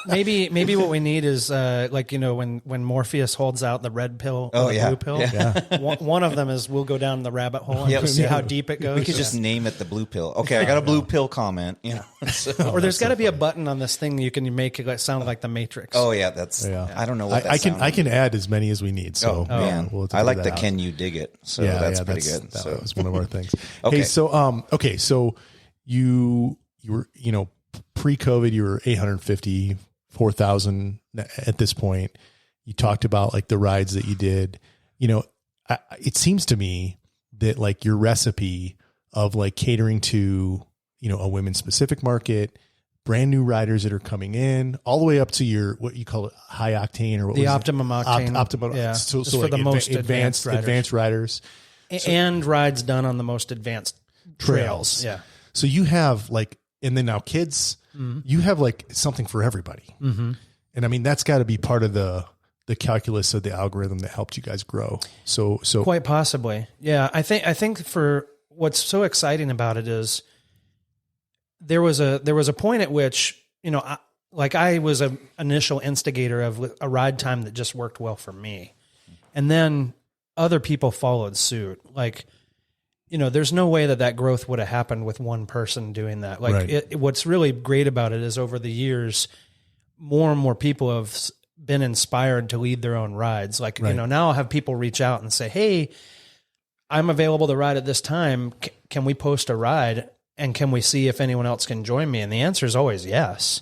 Speaker 2: Maybe what we need is when Morpheus holds out the red pill or the blue pill.
Speaker 1: Yeah.
Speaker 2: One of them is we'll go down the rabbit hole and see how deep it goes.
Speaker 3: We could just name it the blue pill. Okay, I got a blue pill comment.
Speaker 2: Or there's got to be a button on this thing you can make it sound like the Matrix.
Speaker 3: Oh yeah, I don't know what
Speaker 1: I can add as many as we need. So
Speaker 3: man,
Speaker 1: we'll
Speaker 3: I like the
Speaker 1: out.
Speaker 3: Can you dig it? So that's pretty good.
Speaker 1: That was one of our things.
Speaker 3: Okay.
Speaker 1: Hey, so you were pre-COVID you were 850, 4,000 at this point. You talked about like the rides that you did. It seems to me that like your recipe of like catering to a women's specific market, brand new riders that are coming in, all the way up to your what you call it high octane or what
Speaker 2: the
Speaker 1: was
Speaker 2: optimum
Speaker 1: it?
Speaker 2: octane.
Speaker 1: Optimum.
Speaker 2: Yeah.
Speaker 1: So
Speaker 2: for
Speaker 1: like
Speaker 2: the most advanced
Speaker 1: riders.
Speaker 2: And rides done on the most advanced trails. Yeah.
Speaker 1: So you have like, and then now kids, you have like something for everybody. Mm-hmm. And I mean, that's got to be part of the calculus of the algorithm that helped you guys grow. So
Speaker 2: quite possibly. Yeah. I think for what's so exciting about it is there was a point at which, I was an initial instigator of a ride time that just worked well for me. And then other people followed suit. Like, there's no way that growth would have happened with one person doing that. Like what's really great about it is over the years, more and more people have been inspired to lead their own rides. Like, now I'll have people reach out and say, hey, I'm available to ride at this time. Can we post a ride? And can we see if anyone else can join me? And the answer is always yes.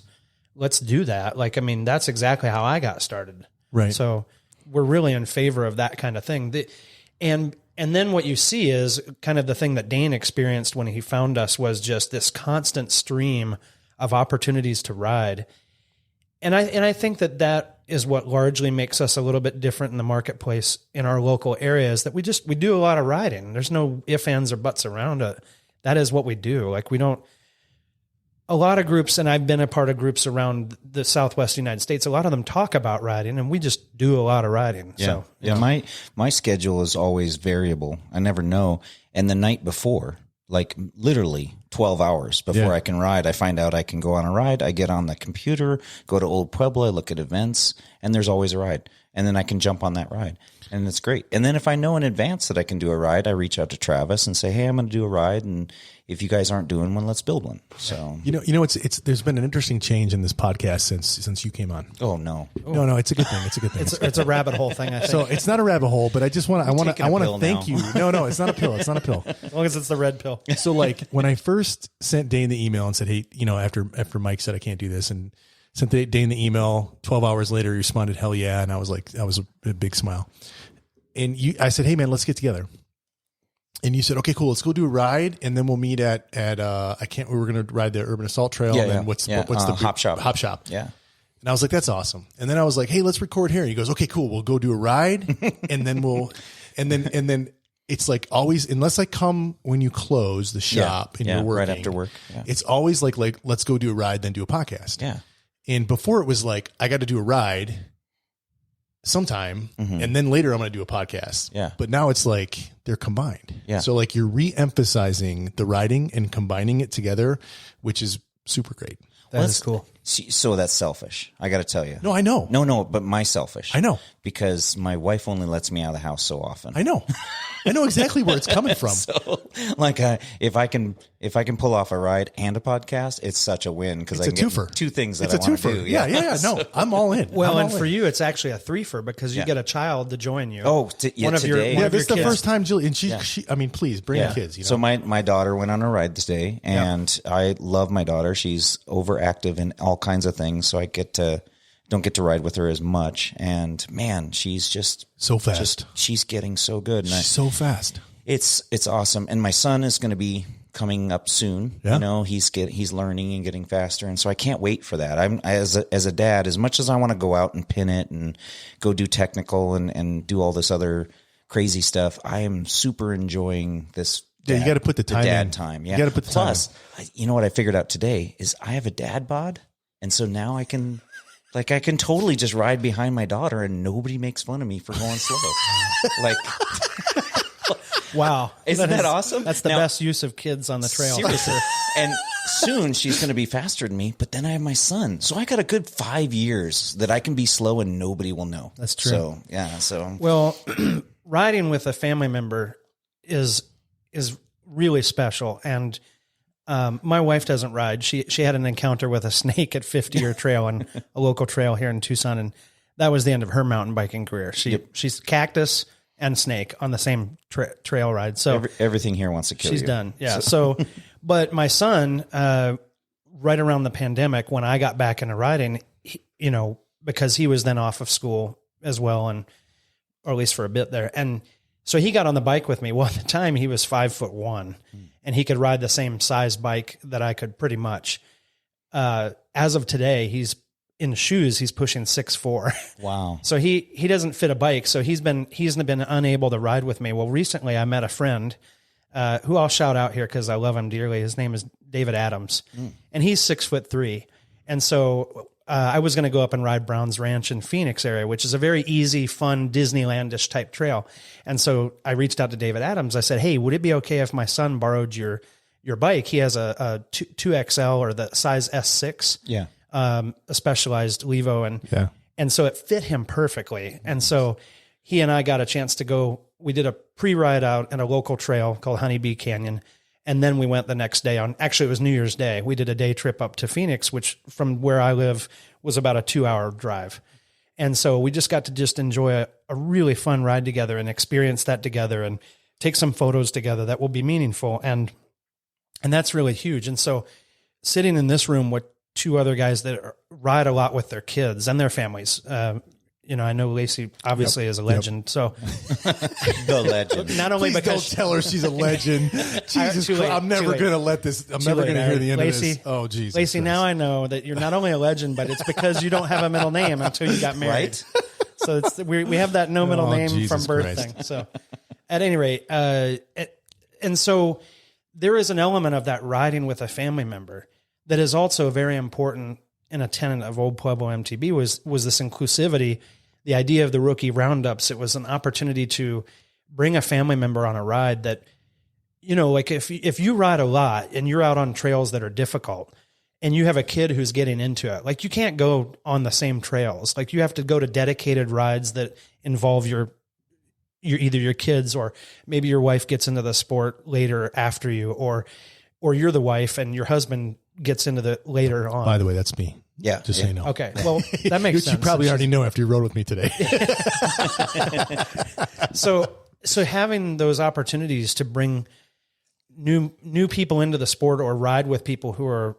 Speaker 2: Let's do that. Like, I mean, that's exactly how I got started.
Speaker 1: Right.
Speaker 2: So we're really in favor of that kind of thing. And then what you see is kind of the thing that Dane experienced when he found us was just this constant stream of opportunities to ride. And I think that is what largely makes us a little bit different in the marketplace in our local areas, that we do a lot of riding. There's no ifs, ands, or buts around it. That is what we do. Like a lot of groups, and I've been a part of groups around the Southwest United States, a lot of them talk about riding, and we just do a lot of riding.
Speaker 3: Yeah.
Speaker 2: So,
Speaker 3: My schedule is always variable. I never know. And the night before, like literally 12 hours before I can ride, I find out I can go on a ride. I get on the computer, go to Old Pueblo, I look at events, and there's always a ride. and then I can jump on that ride. And it's great. And then if I know in advance that I can do a ride, I reach out to Travis and say, hey, I'm going to do a ride. And if you guys aren't doing one, let's build one. So,
Speaker 1: it's there's been an interesting change in this podcast since you came on.
Speaker 3: Oh no.
Speaker 1: No, it's a good thing. It's a good thing.
Speaker 2: It's a rabbit hole thing, I think.
Speaker 1: So it's not a rabbit hole, but I want to thank you. No, it's not a pill. It's not a pill.
Speaker 2: As long as it's the red pill.
Speaker 1: So like when I first sent Dane the email and said, hey, after Mike said I can't do this, and sent Dane the email, 12 hours later, he responded, hell yeah. And I was like, that was a big smile. And I said, hey man, let's get together. And you said, okay, cool. Let's go do a ride. And then we'll meet we were going to ride the Urban Assault Trail.
Speaker 3: Yeah,
Speaker 1: and then what's the
Speaker 3: Hop Shop.
Speaker 1: Hop Shop.
Speaker 3: Yeah.
Speaker 1: And I was like, that's awesome. And then I was like, hey, let's record here. And he goes, okay, cool. We'll go do a ride. And then and then it's like always, unless I come when you close the shop and you're working.
Speaker 3: Right after work. Yeah.
Speaker 1: It's always like, let's go do a ride, then do a podcast.
Speaker 3: Yeah.
Speaker 1: And before it was like, I got to do a ride sometime, and then later I'm going to do a podcast.
Speaker 3: Yeah.
Speaker 1: But now it's like they're combined.
Speaker 3: Yeah.
Speaker 1: So like you're re-emphasizing the riding and combining it together, which is super great.
Speaker 2: That is cool.
Speaker 3: So that's selfish. I got to tell you.
Speaker 1: No, I know.
Speaker 3: No, but my selfish.
Speaker 1: I know.
Speaker 3: Because my wife only lets me out of the house so often.
Speaker 1: I know. I know exactly where it's coming from.
Speaker 3: So, like, if I can pull off a ride and a podcast, it's such a win because I can get two things that I want to do.
Speaker 1: Yeah. No, I'm all in.
Speaker 2: Well, and for you, it's actually a threefer because you get a child to join you.
Speaker 3: Oh, today.
Speaker 1: This is the first time, Julie, and she. I mean, please bring the kids.
Speaker 3: So my daughter went on a ride today, and I love my daughter. She's overactive in all kinds of things, so I don't get to ride with her as much. And man, she's just
Speaker 1: so fast.
Speaker 3: She's getting so good. And
Speaker 1: she's so fast.
Speaker 3: It's awesome. And my son is going to be coming up soon.
Speaker 1: Yeah.
Speaker 3: He's learning and getting faster. And so I can't wait for that. As a dad, as much as I want to go out and pin it and go do technical and do all this other crazy stuff, I am super enjoying this.
Speaker 1: You got to put the time in.
Speaker 3: Time.
Speaker 1: Yeah. You got to put the time
Speaker 3: in. You know what I figured out today is I have a dad bod. And so now I can totally just ride behind my daughter and nobody makes fun of me for going slow.
Speaker 2: Wow.
Speaker 3: Isn't that awesome?
Speaker 2: That's the best use of kids on the trail.
Speaker 3: Seriously. And soon she's going to be faster than me, but then I have my son. So I got a good 5 years that I can be slow and nobody will know.
Speaker 2: That's true.
Speaker 3: So, yeah. So,
Speaker 2: well, riding with a family member is really special. And my wife doesn't ride. She had an encounter with a snake at 50-year trail on a local trail here in Tucson, and that was the end of her mountain biking career. She's cactus and snake on the same trail ride. So
Speaker 3: everything here wants to kill you.
Speaker 2: She's done. Yeah. So, but my son, right around the pandemic, when I got back into riding, because he was then off of school as well, or at least for a bit there, and so he got on the bike with me. Well, at the time he was 5'1", and he could ride the same size bike that I could pretty much. As of today, he's in shoes. He's pushing 6'4".
Speaker 3: Wow.
Speaker 2: So he doesn't fit a bike. So he's been unable to ride with me. Well, recently I met a friend, who I'll shout out here because I love him dearly. His name is David Adams, and he's 6'3". And so I was going to go up and ride Brown's Ranch in Phoenix area, which is a very easy, fun Disneyland-ish type trail. And so I reached out to David Adams. I said, hey, would it be okay if my son borrowed your bike? He has a 2XL or the size S6, a specialized Levo. And so it fit him perfectly. And so he and I got a chance to go. We did a pre-ride out in a local trail called Honeybee Canyon. And then we went the next day actually it was New Year's Day. We did a day trip up to Phoenix, which from where I live was about a 2-hour drive. And so we just got to enjoy a really fun ride together and experience that together and take some photos together that will be meaningful. And that's really huge. And so sitting in this room with two other guys that ride a lot with their kids and their families, I know Lacey obviously is a legend. So
Speaker 3: the legend.
Speaker 2: Not only
Speaker 1: Please
Speaker 2: because
Speaker 1: don't tell her she's a legend. Jesus Christ, I'm never going to let this. I'm never going to hear the end
Speaker 2: Lacey,
Speaker 1: of this. Oh, Jesus.
Speaker 2: Lacey,
Speaker 1: Christ.
Speaker 2: now I know that you're not only a legend, but it's because you don't have a middle name until you got married.
Speaker 3: Right?
Speaker 2: So we have that no middle name
Speaker 1: Jesus
Speaker 2: from birth
Speaker 1: Christ.
Speaker 2: thing. So at any rate, and so there is an element of that riding with a family member that is also very important in a tenet of Old Pueblo MTB was this inclusivity. The idea of the rookie roundups, it was an opportunity to bring a family member on a ride that, like if you ride a lot and you're out on trails that are difficult and you have a kid who's getting into it, like you can't go on the same trails. Like you have to go to dedicated rides that involve your either your kids or maybe your wife gets into the sport later after you, or you're the wife and your husband gets into the later on.
Speaker 1: By the way, that's me.
Speaker 3: Yeah.
Speaker 1: Just so you know.
Speaker 2: Okay. Well, that makes sense.
Speaker 1: You probably already know after you rode with me today.
Speaker 2: So having those opportunities to bring new people into the sport or ride with people who are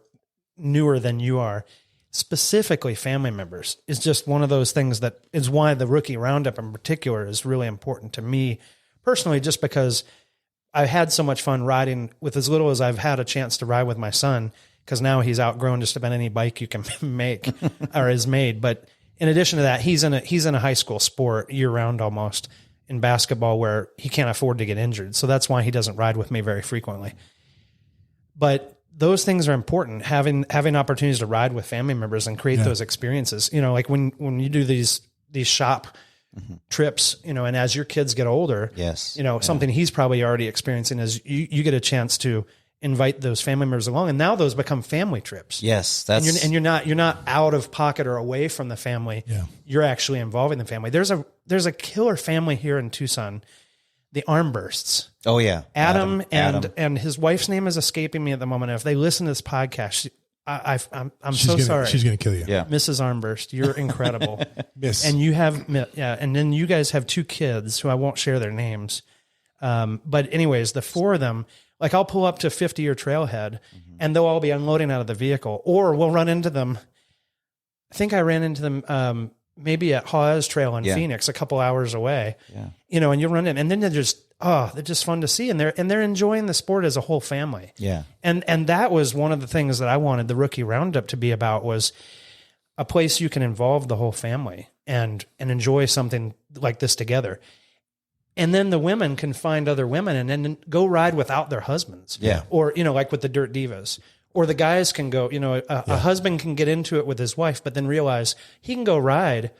Speaker 2: newer than you are, specifically family members, is just one of those things that is why the rookie roundup in particular is really important to me personally, just because I had so much fun riding with as little as I've had a chance to ride with my son, because now he's outgrown just about any bike you can make or is made. But in addition to that, he's in a high school sport year round almost in basketball where he can't afford to get injured. So that's why he doesn't ride with me very frequently. But those things are important. Having opportunities to ride with family members and create those experiences, like when you do these shop trips, and as your kids get older, something he's probably already experiencing is you get a chance to invite those family members along, and now those become family trips.
Speaker 3: Yes,
Speaker 2: and you're not out of pocket or away from the family.
Speaker 1: Yeah.
Speaker 2: You're actually involving the family. There's a killer family here in Tucson, the Armbursts.
Speaker 3: Oh yeah,
Speaker 2: Adam and his wife's name is escaping me at the moment. If they listen to this podcast, I'm so sorry.
Speaker 1: She's gonna kill you.
Speaker 3: Yeah,
Speaker 2: Mrs. Armburst, you're incredible.
Speaker 1: Miss,
Speaker 2: and you have and then you guys have 2 kids who I won't share their names. But anyways, the 4 of them. Like I'll pull up to 50-year trailhead and they'll all be unloading out of the vehicle, or we'll run into them. I think I ran into them maybe at Hawes Trail in Phoenix, a couple hours away. Yeah. And you run in, and then they're just fun to see, and they're enjoying the sport as a whole family.
Speaker 3: Yeah.
Speaker 2: And that was one of the things that I wanted the Rookie Roundup to be about, was a place you can involve the whole family and enjoy something like this together. And then the women can find other women and then go ride without their husbands.
Speaker 3: Yeah.
Speaker 2: Or, like with the Dirt Divas. Or the guys can go, a husband can get into it with his wife, but then realize he can go ride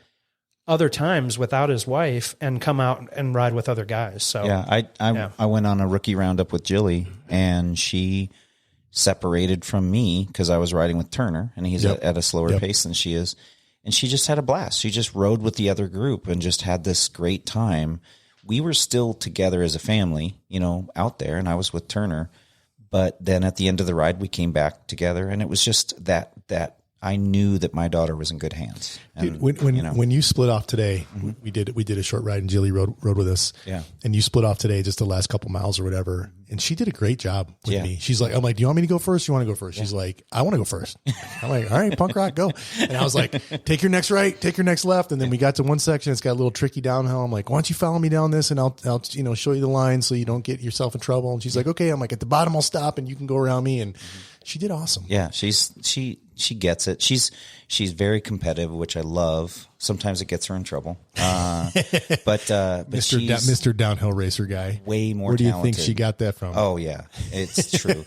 Speaker 2: other times without his wife and come out and ride with other guys. So
Speaker 3: I went on a rookie roundup with Jilly, and she separated from me because I was riding with Turner, and he's at a slower pace than she is. And she just had a blast. She just rode with the other group and just had this great time. We were still together as a family, out there, and I was with Turner. But then at the end of the ride, we came back together, and it was just that I knew that my daughter was in good hands. And,
Speaker 1: dude, when you split off today, we did a short ride, and Jilly rode with us.
Speaker 3: Yeah.
Speaker 1: And you split off today, just the last couple miles or whatever. And she did a great job with me. She's like, I'm like, do you want me to go first? You want to go first? She's like, I want to go first. I'm like, all right, punk rock, go. And I was like, take your next right, take your next left. And then we got to one section. It's got a little tricky downhill. I'm like, why don't you follow me down this, and I'll show you the line so you don't get yourself in trouble. And she's like, okay. I'm like, at the bottom, I'll stop and you can go around me. And she did awesome.
Speaker 3: Yeah. She gets it. She's very competitive, which I love. Sometimes it gets her in trouble. But
Speaker 1: Mr. Downhill Racer guy,
Speaker 3: way more
Speaker 1: Where do you
Speaker 3: talented.
Speaker 1: think she got that from?
Speaker 3: Oh yeah, it's true.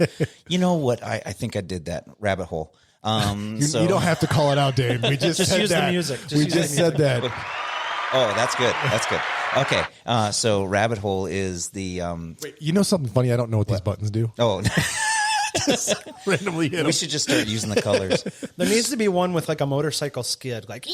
Speaker 3: You know what? I think I did that rabbit hole.
Speaker 1: You don't have to call it out, Dave. We just said
Speaker 2: use
Speaker 1: that.
Speaker 2: The music.
Speaker 1: We just said that.
Speaker 3: Oh, that's good. That's good. Okay. So rabbit hole is the,
Speaker 1: Wait, you know something funny? I don't know what these buttons do.
Speaker 3: oh,
Speaker 1: Just randomly hit
Speaker 3: we
Speaker 1: them.
Speaker 3: should just start using the colors.
Speaker 2: There needs to be one with like a motorcycle skid, like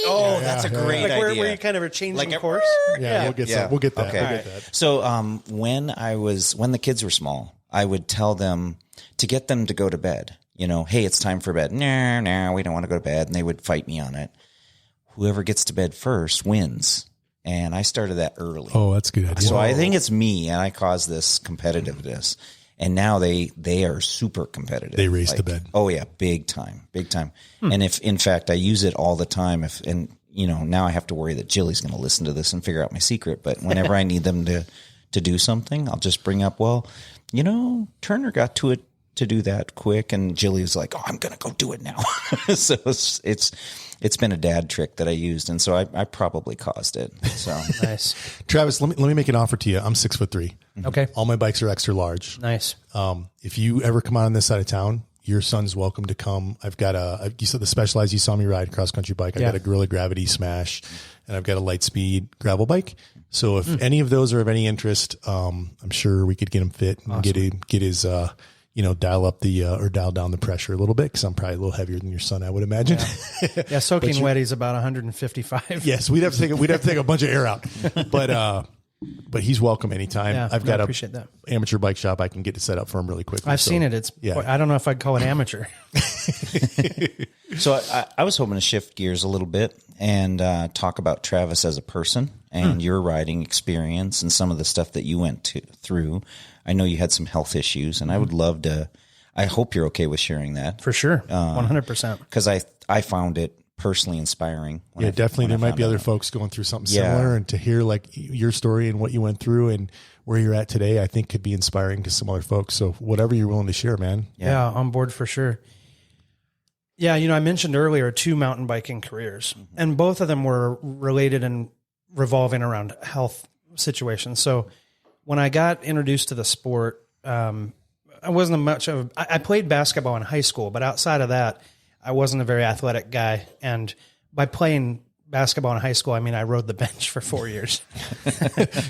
Speaker 3: Oh, that's a great
Speaker 2: like
Speaker 3: idea.
Speaker 2: where you kind of are changing
Speaker 3: Like a-
Speaker 2: course.
Speaker 1: Yeah, we'll get that.
Speaker 3: Okay.
Speaker 1: We'll get that.
Speaker 3: So when the kids were small, I would tell them to get them to go to bed. Hey, it's time for bed. No, we don't want to go to bed. And they would fight me on it. Whoever gets to bed first wins. And I started that early.
Speaker 1: Oh, that's a good idea.
Speaker 3: So I think it's me, and I caused this competitiveness. And now they are super competitive.
Speaker 1: They race to bed.
Speaker 3: Oh yeah, big time. And if in fact I use it all the time, now I have to worry that Jilly's going to listen to this and figure out my secret. But whenever I need them to do something, I'll just bring up, Turner got to it to do that quick, and Jilly was like, "Oh, I'm going to go do it now." So it's been a dad trick that I used, and so I probably caused it. So
Speaker 2: Nice.
Speaker 1: Travis, let me make an offer to you. I'm 6'3".
Speaker 2: Okay.
Speaker 1: All my bikes are extra large.
Speaker 2: Nice.
Speaker 1: If you ever come out on this side of town, your son's welcome to come. I've got you said the Specialized, you saw me ride cross country bike. I've got a Gorilla Gravity Smash, and I've got a Lightspeed gravel bike. So if any of those are of any interest, I'm sure we could get him fit and get his dial up the or dial down the pressure a little bit, because I'm probably a little heavier than your son, I would imagine.
Speaker 2: Yeah, soaking wet, he's about 155.
Speaker 1: Yes, we'd have to take a bunch of air out, but he's welcome anytime.
Speaker 2: Yeah,
Speaker 1: I've got
Speaker 2: appreciate that.
Speaker 1: Amateur bike shop. I can get it set up for him really quickly.
Speaker 2: I've seen it. I don't know if I'd call it amateur.
Speaker 3: So I was hoping to shift gears a little bit and talk about Travis as a person and your riding experience and some of the stuff that you went through. I know you had some health issues, and I would love to. I hope you're okay with sharing that.
Speaker 2: For sure, 100%.
Speaker 3: Because I found it personally inspiring.
Speaker 1: Yeah, definitely. There might be other folks going through something similar, and to hear like your story and what you went through and where you're at today, I think could be inspiring to some other folks. So whatever you're willing to share, man.
Speaker 2: Yeah, on board for sure. Yeah, I mentioned earlier 2 mountain biking careers, and both of them were related and revolving around health situations. So when I got introduced to the sport, I wasn't much of. I played basketball in high school, but outside of that, I wasn't a very athletic guy. And by playing basketball in high school, I mean I rode the bench for 4 years.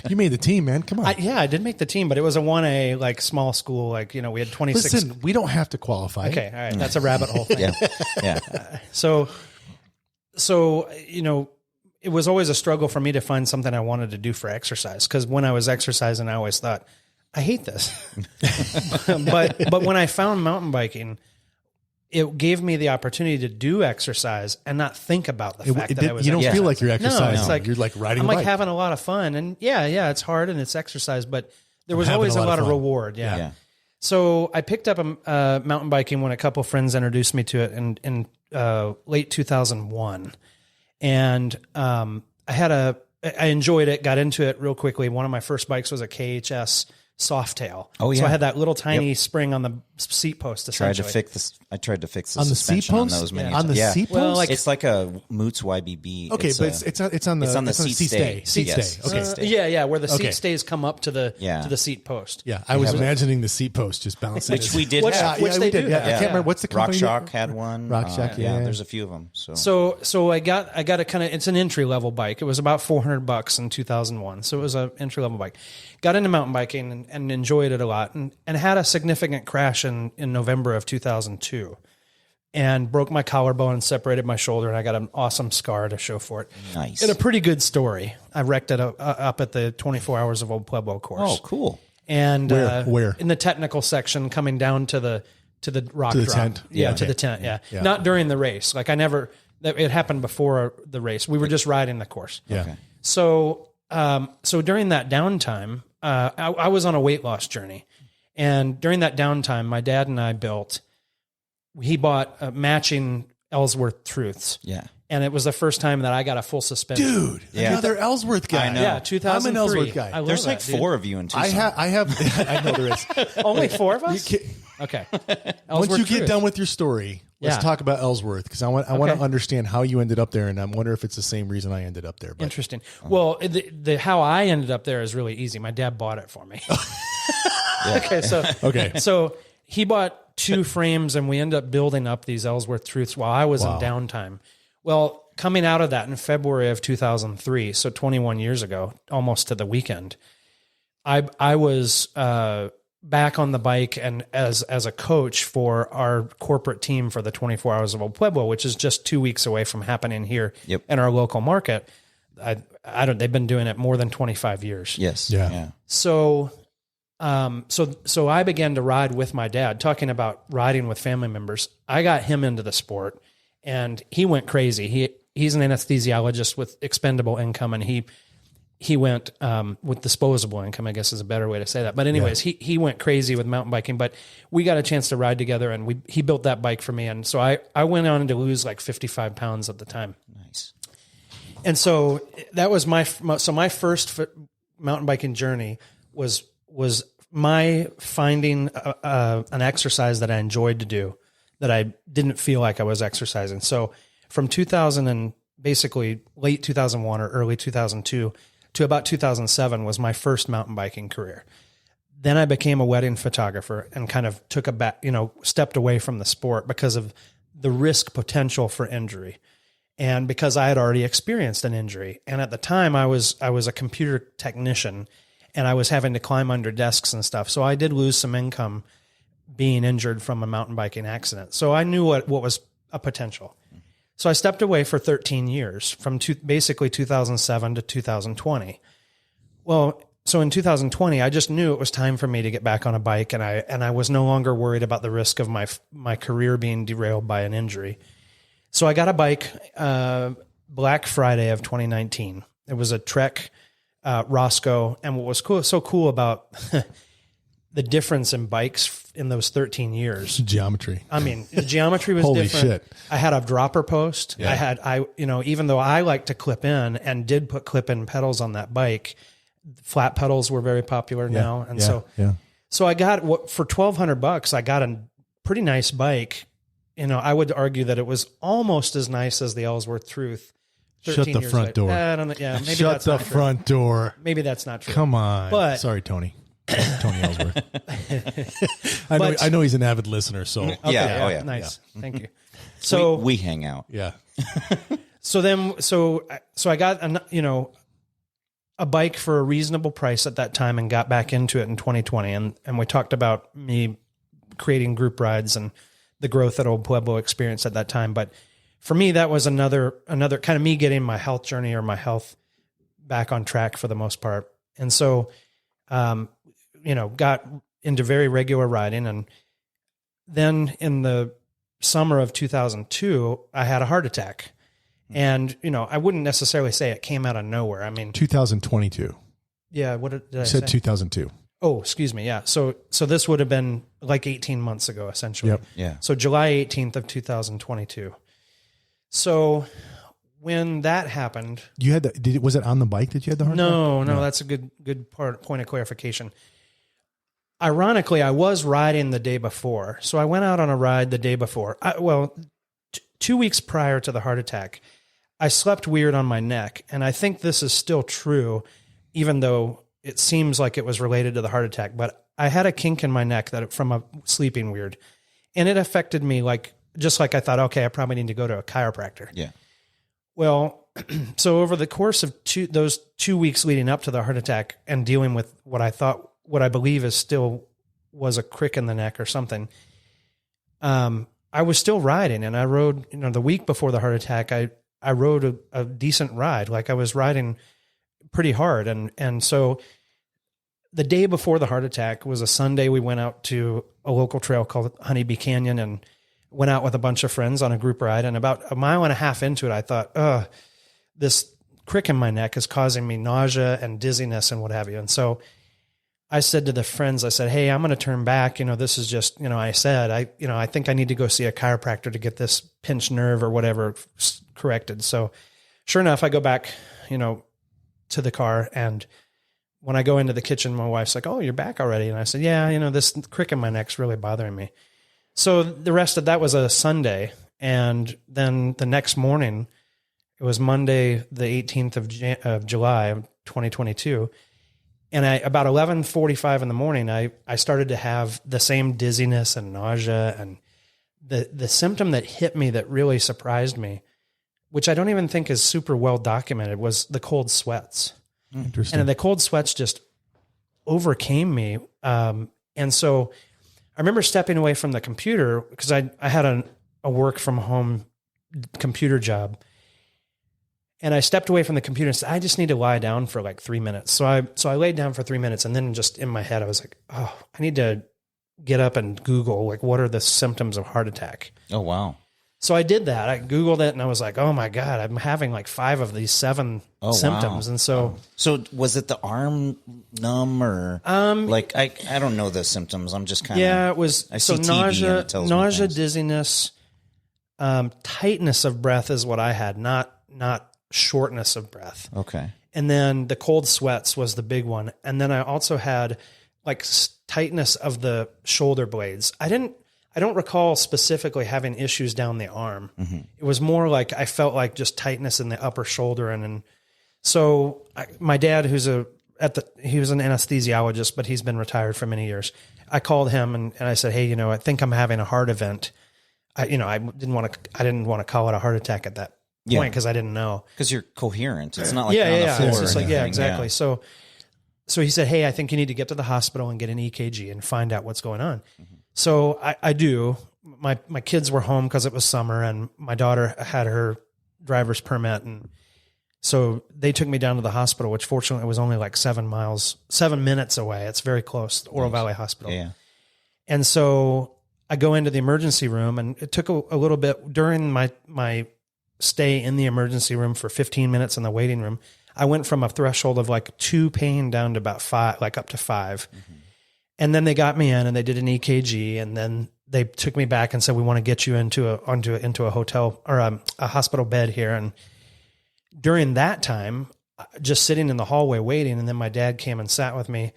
Speaker 1: You made the team, man. Come on.
Speaker 2: I did make the team, but it was a 1A like small school. Like we had 26.
Speaker 1: Listen, we don't have to qualify.
Speaker 2: Okay, all right, that's a rabbit hole thing.
Speaker 3: Yeah.
Speaker 2: So it was always a struggle for me to find something I wanted to do for exercise, because when I was exercising, I always thought, I hate this. but when I found mountain biking, it gave me the opportunity to do exercise and not think about the fact that I was.
Speaker 1: You don't feel
Speaker 2: exercising.
Speaker 1: like you're exercising.
Speaker 2: No, it's like
Speaker 1: you're like riding.
Speaker 2: I'm
Speaker 1: a
Speaker 2: like
Speaker 1: bike.
Speaker 2: having a lot of fun, and yeah, it's hard and it's exercise, but there was always a lot of reward. Yeah. So I picked up mountain biking when a couple of friends introduced me to it in late 2001, and I enjoyed it, got into it real quickly. One of my first bikes was a KHS Softail.
Speaker 3: Oh yeah.
Speaker 2: So I had that little tiny spring on the seat post. Essentially,
Speaker 3: I tried to fix the
Speaker 1: on the
Speaker 3: suspension
Speaker 1: seat post
Speaker 3: on those many
Speaker 1: on the
Speaker 3: times.
Speaker 1: seat post.
Speaker 2: Well, like
Speaker 3: it's like a Moots YBB.
Speaker 1: Okay, but it's on the seat stay. Seat
Speaker 3: Yes.
Speaker 1: stay. Okay.
Speaker 2: Yeah, where the seat stays come up to the seat post.
Speaker 1: Yeah, I was imagining the seat post just bouncing.
Speaker 3: Which we did have.
Speaker 2: Which they do.
Speaker 1: Yeah, I can't remember what's the company.
Speaker 3: RockShox had one.
Speaker 1: RockShox, yeah.
Speaker 3: There's a few of them.
Speaker 2: So I got a kind of, it's an entry level bike. It was about $400 in 2001. So it was an entry level bike. Got into mountain biking and enjoyed it a lot, and had a significant crash in November of 2002, and broke my collarbone and separated my shoulder, and I got an awesome scar to show for it.
Speaker 3: Nice.
Speaker 2: And a pretty good story. I wrecked it up at the 24 Hours of Old Pueblo course.
Speaker 3: Oh, cool.
Speaker 2: And
Speaker 1: where?
Speaker 2: In the technical section, coming down to the rock
Speaker 1: To the
Speaker 2: drop.
Speaker 1: tent.
Speaker 2: Yeah,
Speaker 1: Yeah.
Speaker 2: to the tent. Yeah. Not during the race. Like it happened before the race. We were just riding the course.
Speaker 1: Yeah.
Speaker 3: Okay.
Speaker 2: So during that downtime, I was on a weight loss journey, and during that downtime, my dad and I he bought matching Ellsworth Truths.
Speaker 3: Yeah.
Speaker 2: And it was the first time that I got a full suspension.
Speaker 1: Dude, another Ellsworth guy.
Speaker 3: I know.
Speaker 2: Yeah, 2003.
Speaker 1: I'm an Ellsworth guy.
Speaker 2: I love
Speaker 3: There's
Speaker 2: that,
Speaker 3: like
Speaker 2: dude.
Speaker 3: 4 of you in Tucson.
Speaker 1: I have. I know there is.
Speaker 2: Only 4 of us? Okay.
Speaker 1: Once
Speaker 2: Ellsworth
Speaker 1: you get
Speaker 2: Truth.
Speaker 1: done with your story, let's talk about Ellsworth, because I want to understand how you ended up there, and I wonder if it's the same reason I ended up there. But.
Speaker 2: Interesting. Well, the how I ended up there is really easy. My dad bought it for me. So he bought 2 frames, and we ended up building up these Ellsworth Truths while I was in downtime. Well, coming out of that in February of 2003, so 21 years ago, almost to the weekend, I was back on the bike and as a coach for our corporate team for the 24 Hours of Old Pueblo, which is just 2 weeks away from happening here in our local market. They've been doing it more than 25 years.
Speaker 3: Yes.
Speaker 1: Yeah.
Speaker 2: So I began to ride with my dad, talking about riding with family members. I got him into the sport, and he went crazy. He's an anesthesiologist with expendable income, and he went with disposable income, I guess is a better way to say that. But anyways, he went crazy with mountain biking, but we got a chance to ride together, and he built that bike for me. And so I went on to lose like 55 pounds at the time.
Speaker 3: Nice.
Speaker 2: And so that was my first mountain biking journey was my finding an exercise that I enjoyed to do, that I didn't feel like I was exercising. So from 2000 and basically late 2001 or early 2002 to about 2007 was my first mountain biking career. Then I became a wedding photographer and kind of took stepped away from the sport because of the risk potential for injury. And because I had already experienced an injury. And at the time I was a computer technician, and I was having to climb under desks and stuff. So I did lose some income being injured from a mountain biking accident. So I knew what was a potential. So I stepped away for 13 years from basically 2007 to 2020. Well, so in 2020, I just knew it was time for me to get back on a bike, and I was no longer worried about the risk of my career being derailed by an injury. So I got a bike Black Friday of 2019. It was a Trek Roscoe, and what was so cool about the difference in bikes in those 13 years.
Speaker 1: Geometry.
Speaker 2: I mean, the geometry was
Speaker 1: Holy
Speaker 2: different.
Speaker 1: Shit.
Speaker 2: I had a dropper post.
Speaker 1: Yeah.
Speaker 2: Even though I like to clip in and did put clip in pedals on that bike, flat pedals were very popular now. And so I got for $1,200, I got a pretty nice bike. I would argue that it was almost as nice as the Ellsworth Truth.
Speaker 1: Shut the front door.
Speaker 2: Maybe
Speaker 1: Shut the front door.
Speaker 2: Maybe that's not true.
Speaker 1: Come on.
Speaker 2: But
Speaker 1: sorry, Tony. Tony Ellsworth. I know he's an avid listener. So
Speaker 2: okay,
Speaker 3: yeah.
Speaker 2: Nice. Yeah. Thank you. So
Speaker 3: we hang out.
Speaker 1: Yeah.
Speaker 2: So I got a bike for a reasonable price at that time and got back into it in 2020. And we talked about me creating group rides and the growth that Old Pueblo experienced at that time. But for me, that was another kind of me getting my health journey or my health back on track for the most part. And so, got into very regular riding. And then in the summer of 2002, I had a heart attack. And, I wouldn't necessarily say it came out of nowhere. I mean,
Speaker 1: 2022.
Speaker 2: Yeah. What did I
Speaker 1: said
Speaker 2: say?
Speaker 1: 2002.
Speaker 2: Oh, excuse me. Yeah. So this would have been like 18 months ago, essentially.
Speaker 1: Yep.
Speaker 3: Yeah.
Speaker 2: So July 18th of 2022. So when that happened,
Speaker 1: you had was it on the bike that you had the heart attack?
Speaker 2: No, that's a good point of clarification. Ironically, I was riding the day before. So I went out on a ride the day before. 2 weeks prior to the heart attack, I slept weird on my neck. And I think this is still true, even though it seems like it was related to the heart attack. But I had a kink in my neck from a sleeping weird. And it affected me just like I thought, okay, I probably need to go to a chiropractor.
Speaker 3: Yeah.
Speaker 2: Well, so over the course of those 2 weeks leading up to the heart attack and dealing with what I believe is still was a crick in the neck or something, I was still riding, and I rode, the week before the heart attack, I rode a decent ride. Like I was riding pretty hard. And so the day before the heart attack was a Sunday. We went out to a local trail called Honeybee Canyon and went out with a bunch of friends on a group ride. And about a mile and a half into it, I thought, this crick in my neck is causing me nausea and dizziness and what have you. And so I said to the friends, I said, hey, I'm going to turn back. This is just, I said, I think I need to go see a chiropractor to get this pinched nerve or whatever corrected. So sure enough, I go back, to the car. And when I go into the kitchen, my wife's like, oh, you're back already. And I said, yeah, this crick in my neck's really bothering me. So the rest of that was a Sunday. And then the next morning, it was Monday, the 18th of July of 2022. And about 11:45 in the morning, I started to have the same dizziness and nausea. And the symptom that hit me that really surprised me, which I don't even think is super well documented, was the cold sweats.
Speaker 1: Interesting.
Speaker 2: And the cold sweats just overcame me. And so I remember stepping away from the computer because I had a work from home computer job. And I stepped away from the computer and said, I just need to lie down for like 3 minutes. So I laid down for 3 minutes, and then just in my head, I was like, oh, I need to get up and Google, what are the symptoms of heart attack?
Speaker 3: Oh, wow.
Speaker 2: So I did that. I Googled it, and I was like, oh my God, I'm having like 5 of these 7 symptoms. Wow. And
Speaker 3: so was it the arm numb or I don't know the symptoms. I'm just kind of,
Speaker 2: yeah, it was,
Speaker 3: I see
Speaker 2: nausea,
Speaker 3: TV and it tells me
Speaker 2: dizziness, tightness of breath is what I had, not shortness of breath.
Speaker 3: Okay.
Speaker 2: And then the cold sweats was the big one. And then I also had tightness of the shoulder blades. I don't recall specifically having issues down the arm. Mm-hmm. It was more like I felt like just tightness in the upper shoulder. And so my dad, he was an anesthesiologist, but he's been retired for many years. I called him and I said, hey, I think I'm having a heart event. I didn't want to call it a heart attack at that point because I didn't know.
Speaker 3: Because you're coherent. It's not like you're on the floor.
Speaker 2: It's just exactly. Yeah. So he said, hey, I think you need to get to the hospital and get an EKG and find out what's going on. Mm-hmm. So I do. My kids were home because it was summer, and my daughter had her driver's permit, and so they took me down to the hospital, which fortunately was only like 7 minutes away. It's very close, the Oro Valley Hospital.
Speaker 3: Yeah.
Speaker 2: And so I go into the emergency room, and it took a little bit during my stay in the emergency room for 15 minutes in the waiting room. I went from a threshold of like 2 pain down to about 5, like up to 5. Mm-hmm. And then they got me in and they did an EKG, and then they took me back and said, we want to get you into a hotel or a hospital bed here. And during that time, just sitting in the hallway waiting, and then my dad came and sat with me,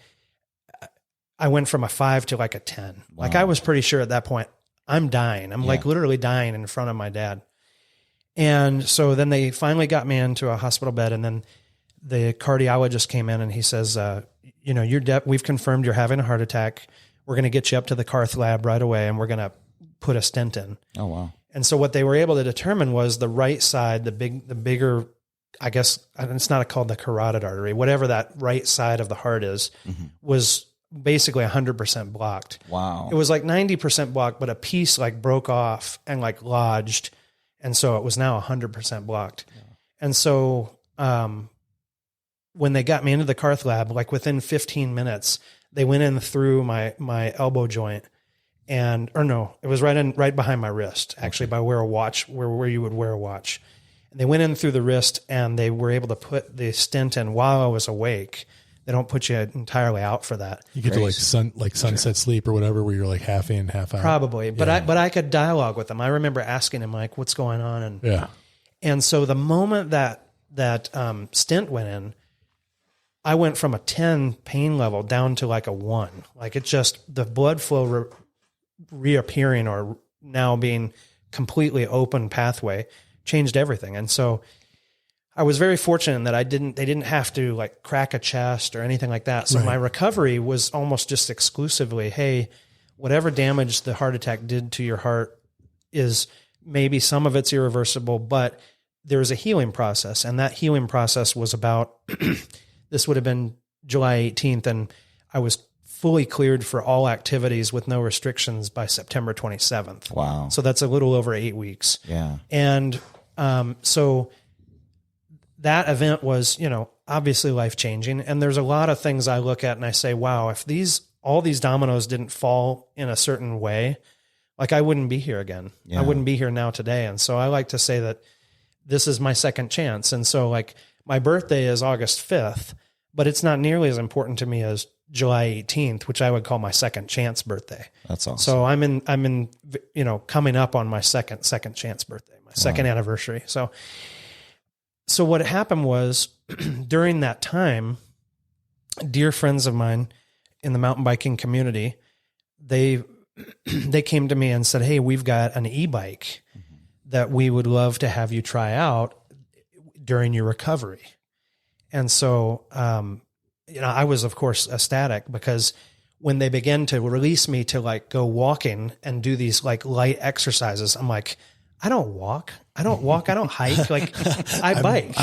Speaker 2: I went from a 5 to like a 10. Wow. Like I was pretty sure at that point, I'm dying. I'm like literally dying in front of my dad. And so then they finally got me into a hospital bed, and then the cardiologist came in and he says, we've confirmed you're having a heart attack. We're going to get you up to the cath lab right away, and we're going to put a stent in. Oh, wow. And so what they were able to determine was the right side, the bigger, I guess it's not called the carotid artery, whatever that right side of the heart is, was basically 100% blocked. Wow. It was like 90% blocked, but a piece like broke off and like lodged. And so it was now 100% blocked. Yeah. And so, when they got me into the cath lab, like within 15 minutes, they went in through my elbow joint, it was right behind my wrist, actually, by where you would wear a watch. And they went in through the wrist, and they were able to put the stent in while I was awake. They don't put you entirely out for that.
Speaker 1: You get to sunset sleep or whatever, where you're like half in, half out.
Speaker 2: Probably, but I could dialogue with them. I remember asking him like, "What's going on?" And so the moment that stent went in, I went from a 10 pain level down to like a 1. Like it just, the blood flow reappearing or now being completely open pathway changed everything. And so I was very fortunate that they didn't have to like crack a chest or anything like that. So my recovery was almost just exclusively, hey, whatever damage the heart attack did to your heart is maybe some of it's irreversible, but there's a healing process. And that healing process was about, this would have been July 18th, and I was fully cleared for all activities with no restrictions by September 27th. Wow. So that's a little over 8 weeks. Yeah. And so that event was, obviously life-changing. And there's a lot of things I look at and I say, wow, if all these dominoes didn't fall in a certain way, like I wouldn't be here again. Yeah. I wouldn't be here now today. And so I like to say that this is my second chance. And so like, my birthday is August 5th, but it's not nearly as important to me as July 18th, which I would call my second chance birthday. That's awesome. So I'm in, coming up on my second chance birthday, my second anniversary. So what happened was during that time, dear friends of mine in the mountain biking community, they came to me and said, "Hey, we've got an e-bike that we would love to have you try out during your recovery." And so, I was of course ecstatic, because when they began to release me to like go walking and do these like light exercises, I'm like, I don't walk, I don't hike. Like I bike.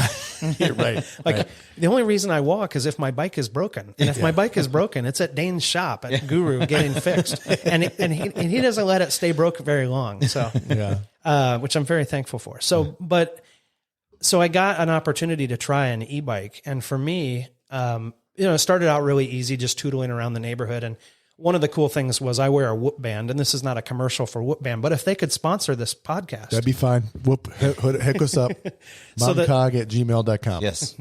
Speaker 1: You're right.
Speaker 2: Like the only reason I walk is if my bike is broken. And if my bike is broken, it's at Dane's shop at Guru getting fixed. And he doesn't let it stay broke very long. So, which I'm very thankful for. So, So I got an opportunity to try an e-bike. And for me, it started out really easy, just tootling around the neighborhood. And one of the cool things was I wear a Whoop band, and this is not a commercial for Whoop band, but if they could sponsor this podcast,
Speaker 1: that'd be fine. Whoop, hook us up. mountainCog@gmail.com.
Speaker 3: Yes.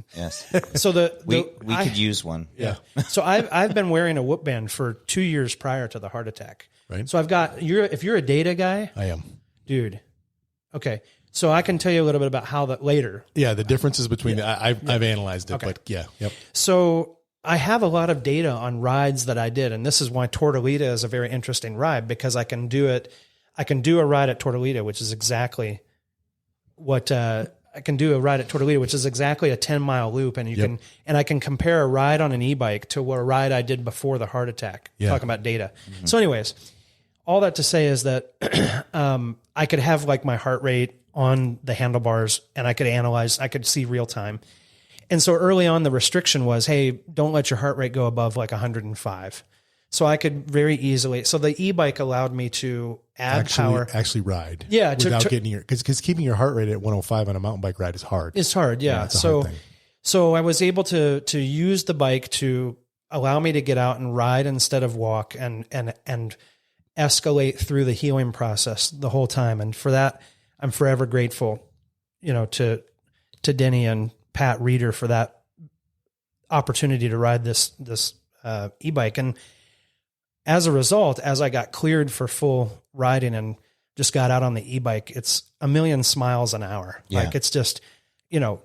Speaker 2: So
Speaker 3: we could use one.
Speaker 1: Yeah.
Speaker 2: So I've been wearing a Whoop band for 2 years prior to the heart attack. Right. So if you're a data guy,
Speaker 1: I am,
Speaker 2: dude. Okay. So I can tell you a little bit about how that later.
Speaker 1: Yeah, the differences between I've analyzed it, but yep.
Speaker 2: So I have a lot of data on rides that I did, and this is why Tortolita is a very interesting ride, because I can do it. I can do a ride at Tortolita, which is exactly what I can do a ride at Tortolita, which is exactly a 10-mile loop, and I can compare a ride on an e-bike to a ride I did before the heart attack. Talking about data. Mm-hmm. So, anyways, all that to say is that I could have like my heart rate on the handlebars, and I could analyze, I could see real time. And so early on, the restriction was, hey, don't let your heart rate go above like 105. So I could very easily, so the e-bike allowed me to add power.
Speaker 1: Actually ride.
Speaker 2: Yeah.
Speaker 1: Without getting because keeping your heart rate at 105 on a mountain bike ride is hard.
Speaker 2: It's hard. Yeah.
Speaker 1: It's a hard thing.
Speaker 2: So I was able to use the bike to allow me to get out and ride instead of walk and escalate through the healing process the whole time. And for that, I'm forever grateful, to Denny and Pat Reeder for that opportunity to ride this e-bike. And as a result, as I got cleared for full riding and just got out on the e-bike, it's a million smiles an hour.
Speaker 3: Yeah.
Speaker 2: Like it's just,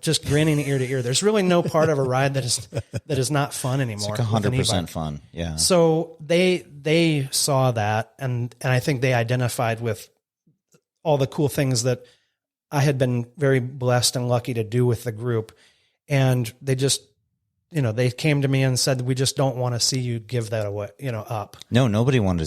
Speaker 2: just grinning ear to ear. There's really no part of a ride that is not fun anymore.
Speaker 3: It's like 100% fun. Yeah.
Speaker 2: So they saw that and I think they identified with all the cool things that I had been very blessed and lucky to do with the group. And they just, they came to me and said, we just don't want to see you give that away, up.
Speaker 3: No, nobody wanted to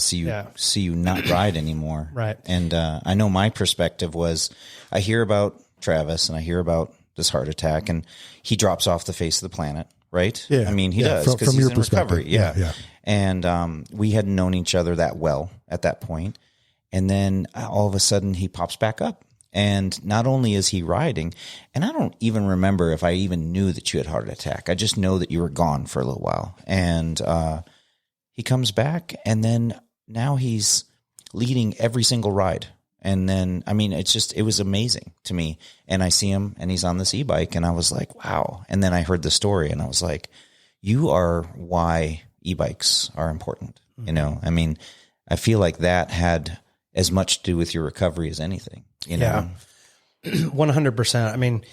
Speaker 3: see you not ride anymore.
Speaker 2: Right.
Speaker 3: And I know my perspective was I hear about Travis and I hear about this heart attack and he drops off the face of the planet. Right.
Speaker 1: Yeah.
Speaker 3: I mean, he does because
Speaker 1: from
Speaker 3: he's
Speaker 1: your
Speaker 3: in
Speaker 1: perspective.
Speaker 3: recovery. Yeah. And we hadn't known each other that well at that point. And then all of a sudden he pops back up. And not only is he riding, and I don't even remember if I even knew that you had a heart attack. I just know that you were gone for a little while. And he comes back, and then now he's leading every single ride. And then, I mean, it was amazing to me. And I see him, and he's on this e-bike, and I was like, wow. And then I heard the story, and I was like, you are why e-bikes are important. I mean, I feel like that had as much to do with your recovery as anything.
Speaker 2: Yeah, 100%. I mean,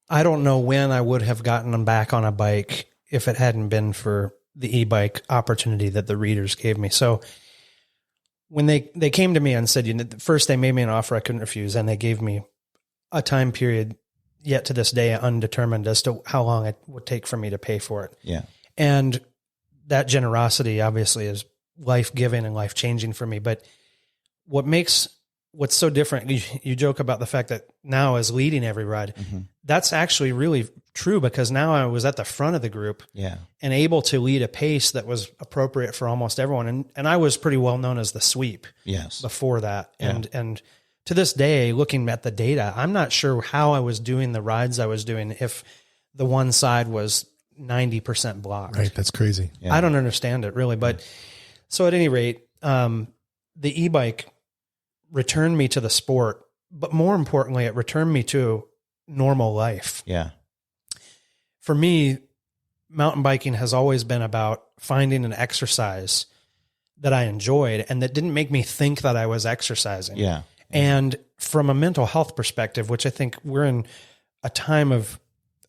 Speaker 2: I don't know when I would have gotten them back on a bike if it hadn't been for the e-bike opportunity that the readers gave me. So when they came to me and said, first they made me an offer I couldn't refuse, and they gave me a time period yet to this day undetermined as to how long it would take for me to pay for it.
Speaker 3: Yeah.
Speaker 2: And that generosity obviously is life-giving and life-changing for me. But what's so different, you joke about the fact that now is leading every ride. Mm-hmm. That's actually really true because now I was at the front of the group and able to lead a pace that was appropriate for almost everyone. And I was pretty well known as the sweep before that. And to this day, looking at the data, I'm not sure how I was doing the rides I was doing if the one side was 90% blocked.
Speaker 1: Right. That's crazy.
Speaker 2: Yeah. I don't understand it really. But so at any rate, the e-bike returned me to the sport, but more importantly, it returned me to normal life.
Speaker 3: Yeah.
Speaker 2: For me, mountain biking has always been about finding an exercise that I enjoyed and that didn't make me think that I was exercising.
Speaker 3: Yeah.
Speaker 2: And from a mental health perspective, which I think we're in a time of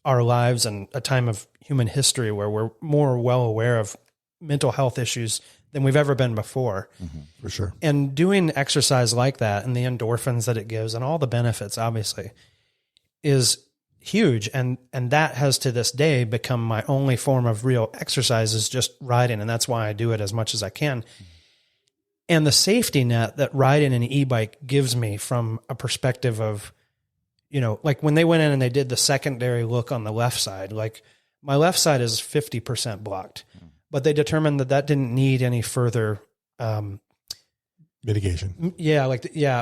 Speaker 2: our lives and a time of human history where we're more well aware of mental health issues than we've ever been before.
Speaker 1: Mm-hmm. For sure.
Speaker 2: And doing exercise like that and the endorphins that it gives and all the benefits, obviously, is huge. And that has to this day become my only form of real exercise is just riding. And that's why I do it as much as I can. Mm-hmm. And the safety net that riding an e-bike gives me from a perspective of, like when they went in and they did the secondary look on the left side, like my left side is 50% blocked. Mm-hmm. But they determined that didn't need any further
Speaker 1: mitigation.
Speaker 2: Yeah,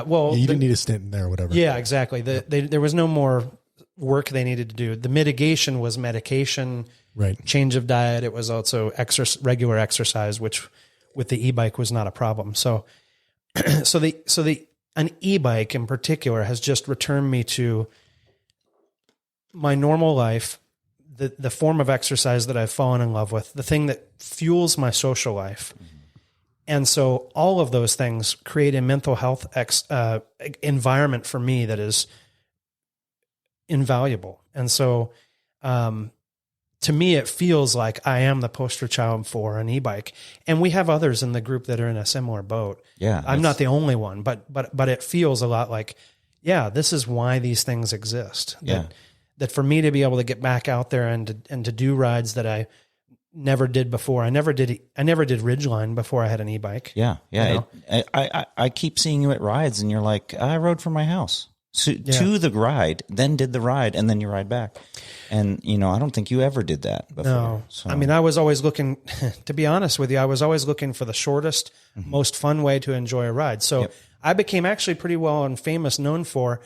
Speaker 2: well,
Speaker 1: you didn't need a stint in there or whatever.
Speaker 2: Yeah, exactly. There was no more work they needed to do. The mitigation was medication,
Speaker 1: right?
Speaker 2: Change of diet. It was also regular exercise, which with the e-bike was not a problem. So, an e-bike in particular has just returned me to my normal life. The form of exercise that I've fallen in love with, the thing that fuels my social life. Mm-hmm. And so all of those things create a mental health environment for me that is invaluable. And so to me, it feels like I am the poster child for an e-bike. And we have others in the group that are in a similar boat.
Speaker 3: Yeah,
Speaker 2: I'm not the only one, but it feels a lot like, this is why these things exist. That for me to be able to get back out there and to do rides that I never did before. I never did Ridgeline before I had an e-bike.
Speaker 3: Yeah. Yeah. I keep seeing you at rides and you're like, I rode from my house. to the ride, then did the ride, and then you ride back. And, you know, I don't think you ever did that before.
Speaker 2: No.
Speaker 3: So.
Speaker 2: I mean, I was always looking, to be honest with you, I was always looking for the shortest, most fun way to enjoy a ride. So I became actually pretty well and famous, known for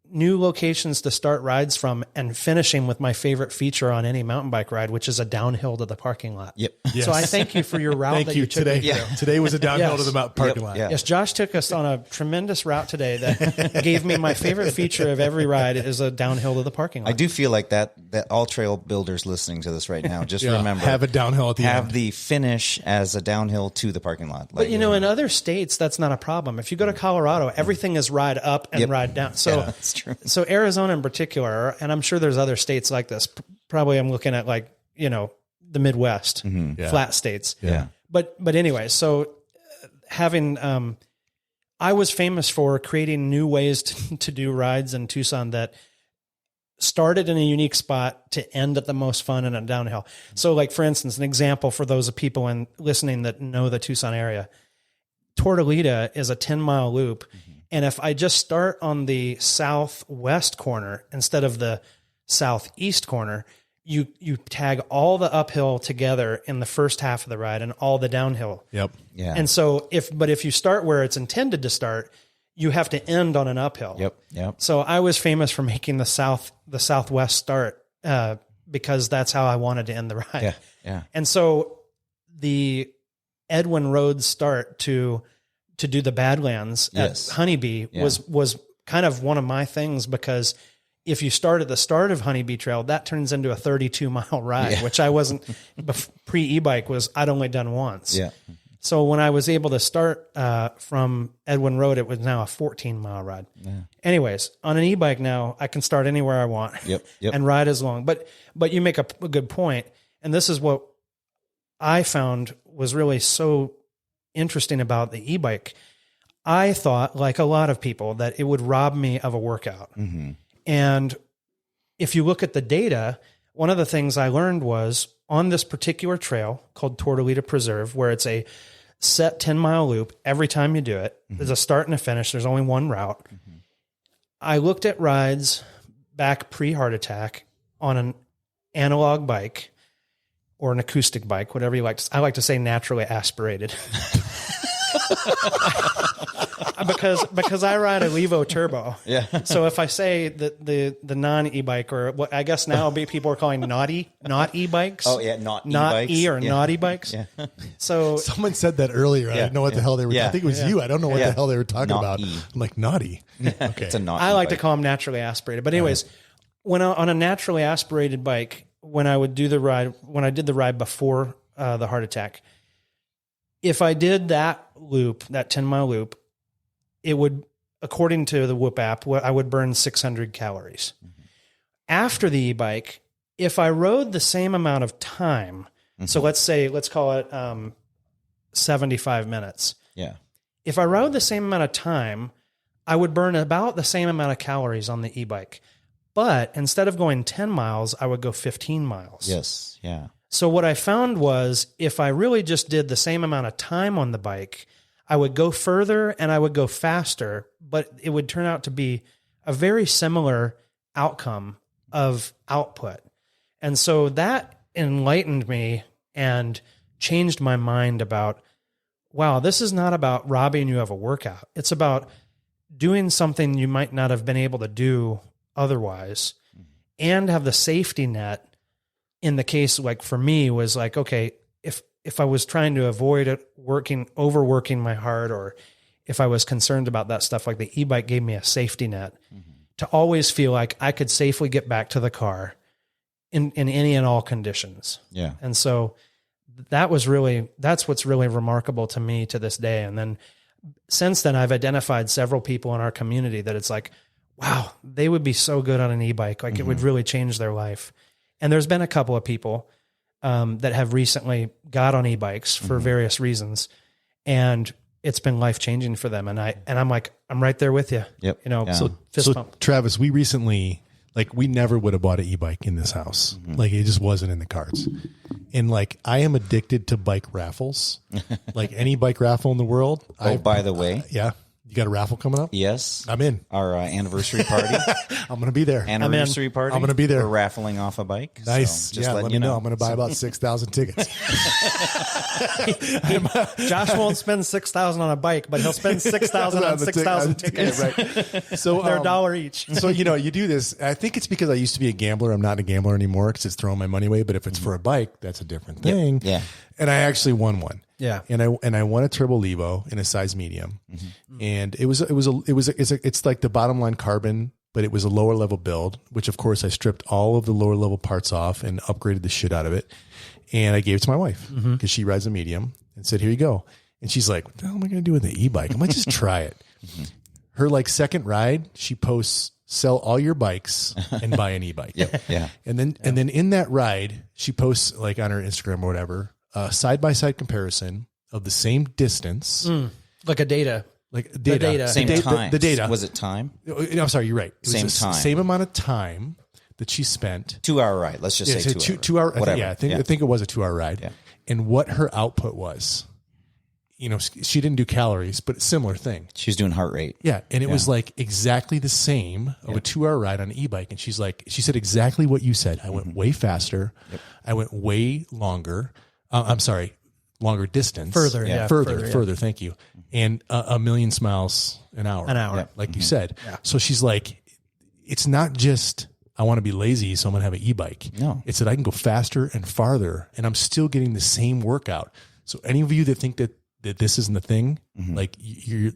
Speaker 2: new locations to start rides from, and finishing with my favorite feature on any mountain bike ride, which is a downhill to the parking lot.
Speaker 3: Yep.
Speaker 1: Yes.
Speaker 2: So I thank you for your route that you took.
Speaker 1: Today.
Speaker 2: Me through.
Speaker 1: Today was a downhill
Speaker 2: Yes.
Speaker 1: to the parking lot.
Speaker 3: Yeah.
Speaker 2: Yes, Josh took us on a tremendous route today that gave me my favorite feature of every ride is a downhill to the parking lot.
Speaker 3: I do feel like that all trail builders listening to this right now, just remember,
Speaker 1: have a downhill at the
Speaker 3: have
Speaker 1: end.
Speaker 3: the finish as a downhill to the parking lot.
Speaker 2: But you know, in other states, that's not a problem. If you go to Colorado, everything is ride up and ride down. So
Speaker 3: that's true.
Speaker 2: So Arizona in particular, and I'm sure there's other states like this. Probably I'm looking at like, you know, the Midwest, flat states.
Speaker 3: Yeah.
Speaker 2: But anyway, so having, I was famous for creating new ways to do rides in Tucson that started in a unique spot to end at the most fun in a downhill. So like, for instance, an example for those of people listening that know the Tucson area, Tortolita is a 10-mile loop. And if I just start on the southwest corner instead of the southeast corner, you tag all the uphill together in the first half of the ride and all the downhill.
Speaker 1: Yep.
Speaker 3: Yeah.
Speaker 2: And so if you start where it's intended to start, you have to end on an uphill.
Speaker 3: Yep.
Speaker 2: So I was famous for making the southwest start because that's how I wanted to end the ride.
Speaker 3: Yeah.
Speaker 2: And so the Edwin Road start to do the Badlands at Honeybee was kind of one of my things, because if you start at the start of Honeybee Trail, that turns into a 32-mile ride, which I wasn't pre-e-bike I'd only done once.
Speaker 3: Yeah.
Speaker 2: So when I was able to start from Edwin Road, it was now a 14-mile ride. Yeah. Anyways, on an e-bike now, I can start anywhere I want and ride as long. But you make a good point, and this is what I found was really so interesting about the e-bike. I thought, like a lot of people, that it would rob me of a workout. And if you look at the data, one of the things I learned was on this particular trail called Tortolita Preserve, where it's a set 10-mile loop every time you do it, there's a start and a finish. There's only one route. I looked at rides back pre-heart attack on an analog bike or an acoustic bike, whatever you like. I like to say naturally aspirated. because I ride a Levo Turbo. Yeah. So if I say that the non e-bike, or what I guess now people are calling not e-bikes.
Speaker 3: Oh yeah, not e-bikes.
Speaker 2: E or naughty bikes. Yeah. So
Speaker 1: someone said that earlier. I didn't know what the hell they were. I think it was you. I don't know what the hell they were talking about. I'm like, naughty. Okay.
Speaker 3: It's a not.
Speaker 2: I like to call them naturally aspirated. But anyways, when on a naturally aspirated bike, when I did the ride before the heart attack, if I did that loop, that 10-mile loop, it would, according to the Whoop app, I would burn 600 calories. After the e-bike, if I rode the same amount of time, so let's call it 75 minutes.
Speaker 3: Yeah.
Speaker 2: If I rode the same amount of time, I would burn about the same amount of calories on the e-bike. But instead of going 10 miles, I would go 15 miles.
Speaker 3: Yes. Yeah.
Speaker 2: So what I found was if I really just did the same amount of time on the bike, I would go further and I would go faster, but it would turn out to be a very similar outcome of output. And so that enlightened me and changed my mind about, wow, this is not about robbing you of a workout. It's about doing something you might not have been able to do otherwise and have the safety net. In the case, like for me, was like, okay, if I was trying to avoid it, overworking my heart, or if I was concerned about that stuff, like the e-bike gave me a safety net to always feel like I could safely get back to the car in any and all conditions.
Speaker 3: Yeah.
Speaker 2: And so that's what's really remarkable to me to this day. And then since then, I've identified several people in our community that it's like, wow, they would be so good on an e-bike. Like it would really change their life. And there's been a couple of people that have recently got on e-bikes for various reasons, and it's been life-changing for them. And I'm like, I'm right there with you.
Speaker 3: Yep.
Speaker 2: You know,
Speaker 1: So
Speaker 2: pump.
Speaker 1: Travis, we recently, we never would have bought an e-bike in this house. Like it just wasn't in the cards. And I am addicted to bike raffles. Like any bike raffle in the world.
Speaker 3: By the way,
Speaker 1: yeah. You got a raffle coming up?
Speaker 3: Yes.
Speaker 1: I'm in.
Speaker 3: Our anniversary party.
Speaker 1: I'm going to be there.
Speaker 3: Anniversary party.
Speaker 1: I'm going to be there.
Speaker 3: We're raffling off a bike.
Speaker 1: Nice.
Speaker 3: So just
Speaker 1: let me know. I'm going to buy about 6,000 tickets.
Speaker 2: Josh won't spend $6,000 on a bike, but he'll spend $6,000 on 6,000 tickets.
Speaker 1: Yeah, right. So
Speaker 2: they're $1 each.
Speaker 1: So you do this. I think it's because I used to be a gambler. I'm not a gambler anymore because it's throwing my money away. But if it's for a bike, that's a different thing.
Speaker 3: Yeah.
Speaker 1: And I actually won one.
Speaker 2: Yeah.
Speaker 1: And I won a Turbo Levo in a size medium, and it's like the bottom line carbon, but it was a lower level build, which of course I stripped all of the lower level parts off and upgraded the shit out of it. And I gave it to my wife because she rides a medium and said, here you go. And she's like, what the hell am I going to do with the e-bike? I might just try it. Her like second ride, she posts, sell all your bikes and buy an e-bike.
Speaker 3: Yeah.
Speaker 1: And then in that ride, she posts like on her Instagram or whatever, side-by-side comparison of the same distance.
Speaker 2: Like a data.
Speaker 1: Like data.
Speaker 3: Same time.
Speaker 1: The data.
Speaker 3: Was it time?
Speaker 1: No, I'm sorry, you're right. It
Speaker 3: Same
Speaker 1: was the
Speaker 3: time.
Speaker 1: same amount of time that she spent.
Speaker 3: 2 hour ride. Let's just say
Speaker 1: so
Speaker 3: 2 hours.
Speaker 1: 2 hour.
Speaker 3: Whatever.
Speaker 1: I think it was a 2 hour ride.
Speaker 3: Yeah.
Speaker 1: And what her output was. She didn't do calories, but similar thing.
Speaker 3: She was doing heart rate.
Speaker 1: Yeah. And it was like exactly the same of a 2 hour ride on an e-bike. And she said exactly what you said. I went way faster. Yep. I went way longer. I'm sorry, longer distance.
Speaker 2: Further.
Speaker 1: Further. Thank you. And a million miles an hour. Like you said. Yeah. So she's like, it's not just, I want to be lazy, so I'm going to have an e-bike.
Speaker 3: No.
Speaker 1: It's that I can go faster and farther, and I'm still getting the same workout. So any of you that think that this isn't the thing, like you're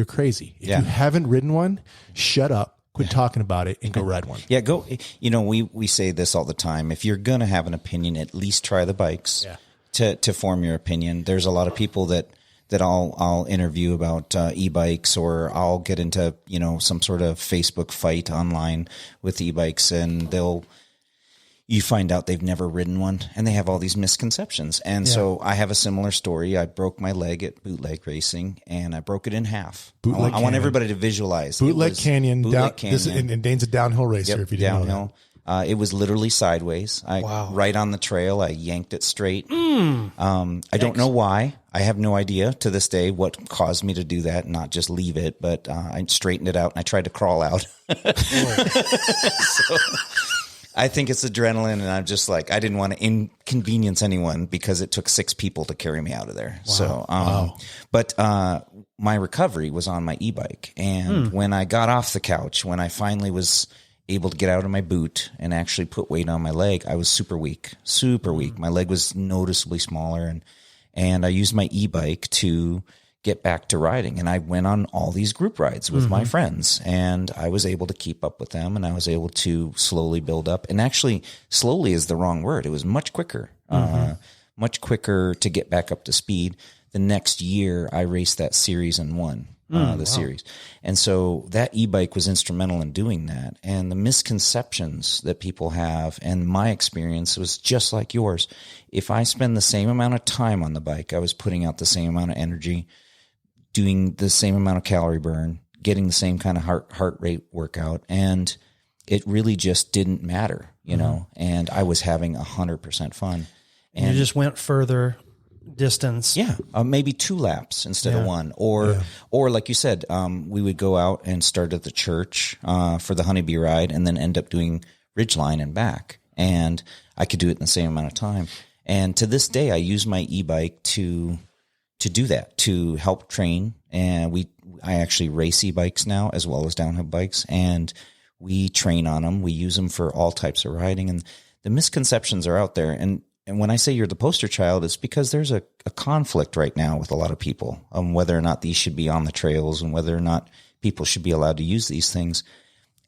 Speaker 1: crazy. If you haven't ridden one, shut up, quit talking about it, and go ride one.
Speaker 3: Yeah, go. We say this all the time. If you're going to have an opinion, at least try the bikes to form your opinion. There's a lot of people that I'll interview about e-bikes, or I'll get into some sort of Facebook fight online with e-bikes, and you find out they've never ridden one, and they have all these misconceptions. And so I have a similar story. I broke my leg at bootleg racing, and I broke it in half. I want everybody to visualize.
Speaker 1: Bootleg Canyon.
Speaker 3: Canyon.
Speaker 1: And Dane's a downhill racer, if you didn't
Speaker 3: know that. It was literally sideways. Right on the trail. I yanked it straight. I don't know why. I have no idea to this day what caused me to do that and not just leave it, but I straightened it out and I tried to crawl out. So I think it's adrenaline, and I'm just like, I didn't want to inconvenience anyone because it took 6 people to carry me out of there. Wow. So, but my recovery was on my e-bike. And when I got off the couch, when I finally was able to get out of my boot and actually put weight on my leg, I was super weak. My leg was noticeably smaller, and I used my e-bike to get back to riding. And I went on all these group rides with my friends, and I was able to keep up with them, and I was able to slowly build up. And actually, slowly is the wrong word. It was much quicker to get back up to speed. The next year, I raced that series and won series. And so that e-bike was instrumental in doing that. And the misconceptions that people have, and my experience was just like yours. If I spend the same amount of time on the bike, I was putting out the same amount of energy, doing the same amount of calorie burn, getting the same kind of heart rate workout. And it really just didn't matter, and I was having 100% fun.
Speaker 2: And you just went further distance.
Speaker 3: Yeah. Maybe 2 laps instead of 1, or like you said, we would go out and start at the church, for the honeybee ride, and then end up doing Ridgeline and back. And I could do it in the same amount of time. And to this day, I use my e-bike to do that, to help train. And I actually race e-bikes now as well as downhill bikes, and we train on them. We use them for all types of riding, and the misconceptions are out there. And when I say you're the poster child, it's because there's a conflict right now with a lot of people on whether or not these should be on the trails and whether or not people should be allowed to use these things.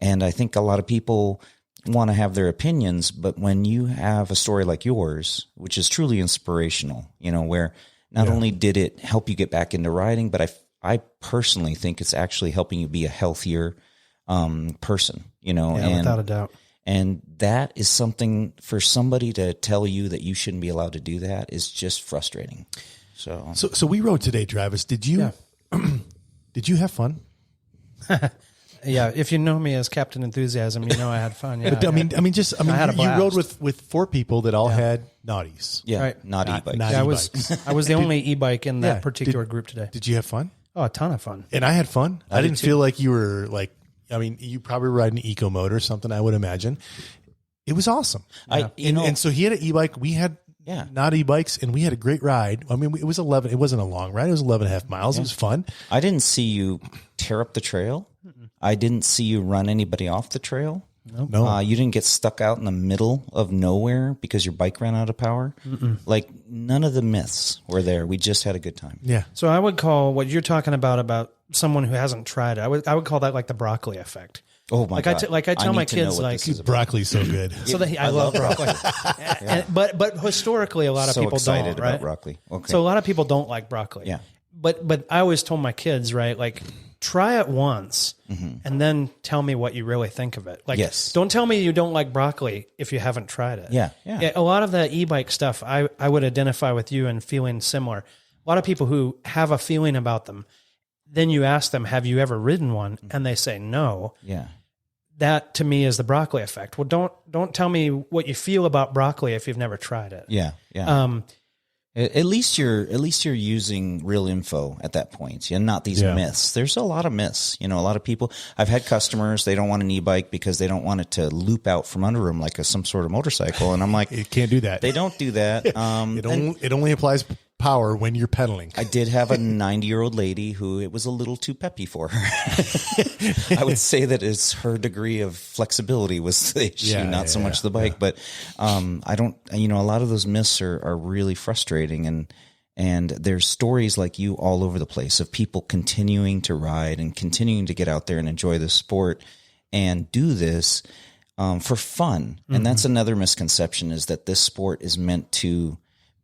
Speaker 3: And I think a lot of people want to have their opinions, but when you have a story like yours, which is truly inspirational, where not only did it help you get back into riding, but I personally think it's actually helping you be a healthier person,
Speaker 2: and without a doubt.
Speaker 3: And that is something for somebody to tell you that you shouldn't be allowed to do that is just frustrating. So
Speaker 1: we rode today, Travis. Did you have fun?
Speaker 2: Yeah, if you know me as Captain Enthusiasm, I had fun. Yeah,
Speaker 1: but I mean,
Speaker 2: had a
Speaker 1: you
Speaker 2: blast.
Speaker 1: rode with 4 people that all had naughties.
Speaker 3: Yeah,
Speaker 2: right.
Speaker 3: not e-bikes.
Speaker 1: Not
Speaker 2: I
Speaker 1: e-bikes.
Speaker 2: was the only e-bike in that particular group today.
Speaker 1: Did you have fun?
Speaker 2: Oh, a ton of fun.
Speaker 1: And I had fun. I
Speaker 3: did
Speaker 1: didn't
Speaker 3: too.
Speaker 1: feel like you were like, I mean, you probably ride an eco mode or something, I would imagine. It was awesome. And so he had an e-bike. We had not e-bikes, and we had a great ride. I mean, it was 11. It wasn't a long ride. It was 11 and a half miles. It was fun.
Speaker 3: I didn't see you tear up the trail. I didn't see you run anybody off the trail.
Speaker 1: No.
Speaker 3: You didn't get stuck out in the middle of nowhere because your bike ran out of power. Like, none of the myths were there. We just had a good time.
Speaker 1: Yeah.
Speaker 2: So I would call what you're talking about someone who hasn't tried it. I would call that like the broccoli effect.
Speaker 3: Oh my God.
Speaker 2: I tell my
Speaker 3: need to know
Speaker 2: kids,
Speaker 3: what
Speaker 2: like,
Speaker 3: this is about.
Speaker 1: Broccoli's so good.
Speaker 2: so that I love broccoli. But historically, a lot of
Speaker 3: So
Speaker 2: people
Speaker 3: excited
Speaker 2: don't,
Speaker 3: about
Speaker 2: right?
Speaker 3: broccoli. Okay.
Speaker 2: So a lot of people don't like broccoli.
Speaker 3: Yeah.
Speaker 2: But I always told my kids, right, like, try it once and then tell me what you really think of it. Like,
Speaker 3: Yes.
Speaker 2: don't tell me you don't like broccoli if you haven't tried it.
Speaker 3: Yeah.
Speaker 2: A lot of that e-bike stuff, I would identify with you and feeling similar. A lot of people who have a feeling about them, then you ask them, have you ever ridden one? And they say no.
Speaker 3: Yeah.
Speaker 2: That to me is the broccoli effect. Well, don't tell me what you feel about broccoli if you've never tried it.
Speaker 3: Yeah. Yeah. At least you're using real info at that point, and not these myths. There's a lot of myths. You know, a lot of people. I've had customers, they don't want an e-bike because they don't want it to loop out from under them like some sort of motorcycle. And I'm like,
Speaker 1: It can't do that.
Speaker 3: they don't do that.
Speaker 1: It only applies power when you're pedaling.
Speaker 3: I did have a 90-year-old lady who it was a little too peppy for her. I would say that it's her degree of flexibility was the issue, not so much the bike. But I don't, a lot of those myths are really frustrating. And there's stories like you all over the place of people continuing to ride and continuing to get out there and enjoy the sport and do this for fun. And that's another misconception, is that this sport is meant to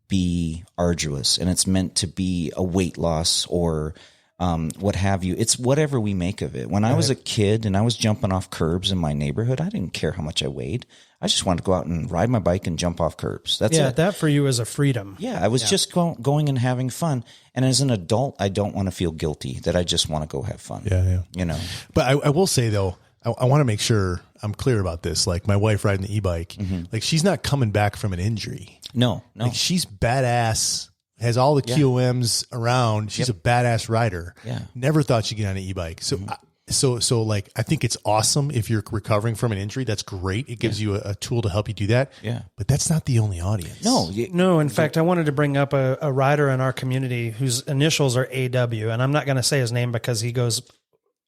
Speaker 3: be arduous and it's meant to be a weight loss or what have you. It's whatever we make of it. When I was a kid and I was jumping off curbs in my neighborhood, I didn't care how much I weighed. I just wanted to go out and ride my bike and jump off curbs. That's it.
Speaker 2: That for you is a freedom.
Speaker 3: Yeah, I was just going and having fun. And as an adult, I don't want to feel guilty that I just want to go have fun.
Speaker 1: Yeah. But I will say, though, I want to make sure I'm clear about this. Like, my wife riding the e-bike, like, she's not coming back from an injury.
Speaker 3: No.
Speaker 1: Like, she's badass, has all the QMs around. She's a badass rider.
Speaker 3: Yeah.
Speaker 1: Never thought she'd get on an e-bike. So, so like, I think it's awesome if you're recovering from an injury. That's great. It gives you a tool to help you do that.
Speaker 3: Yeah.
Speaker 1: But that's not the only audience.
Speaker 2: No, in fact, I wanted to bring up a rider in our community whose initials are AW, and I'm not going to say his name because he goes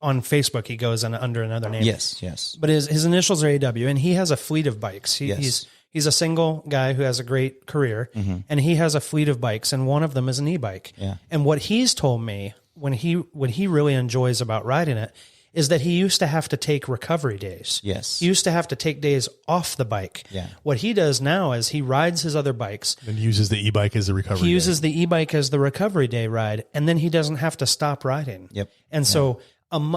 Speaker 2: on Facebook. He goes under another name.
Speaker 3: Yes.
Speaker 2: But his initials are AW, and he has a fleet of bikes. He's a single guy who has a great career, and he has a fleet of bikes, and one of them is an e-bike.
Speaker 3: Yeah.
Speaker 2: And what he's told me what he really enjoys about riding it is that he used to have to take recovery days.
Speaker 3: Yes.
Speaker 2: He used to have to take days off the bike.
Speaker 3: Yeah.
Speaker 2: What he does now is he rides his other bikes.
Speaker 1: And uses the e-bike as the recovery.
Speaker 2: He uses the e-bike as the recovery day ride, and then he doesn't have to stop riding.
Speaker 3: Yep.
Speaker 2: And so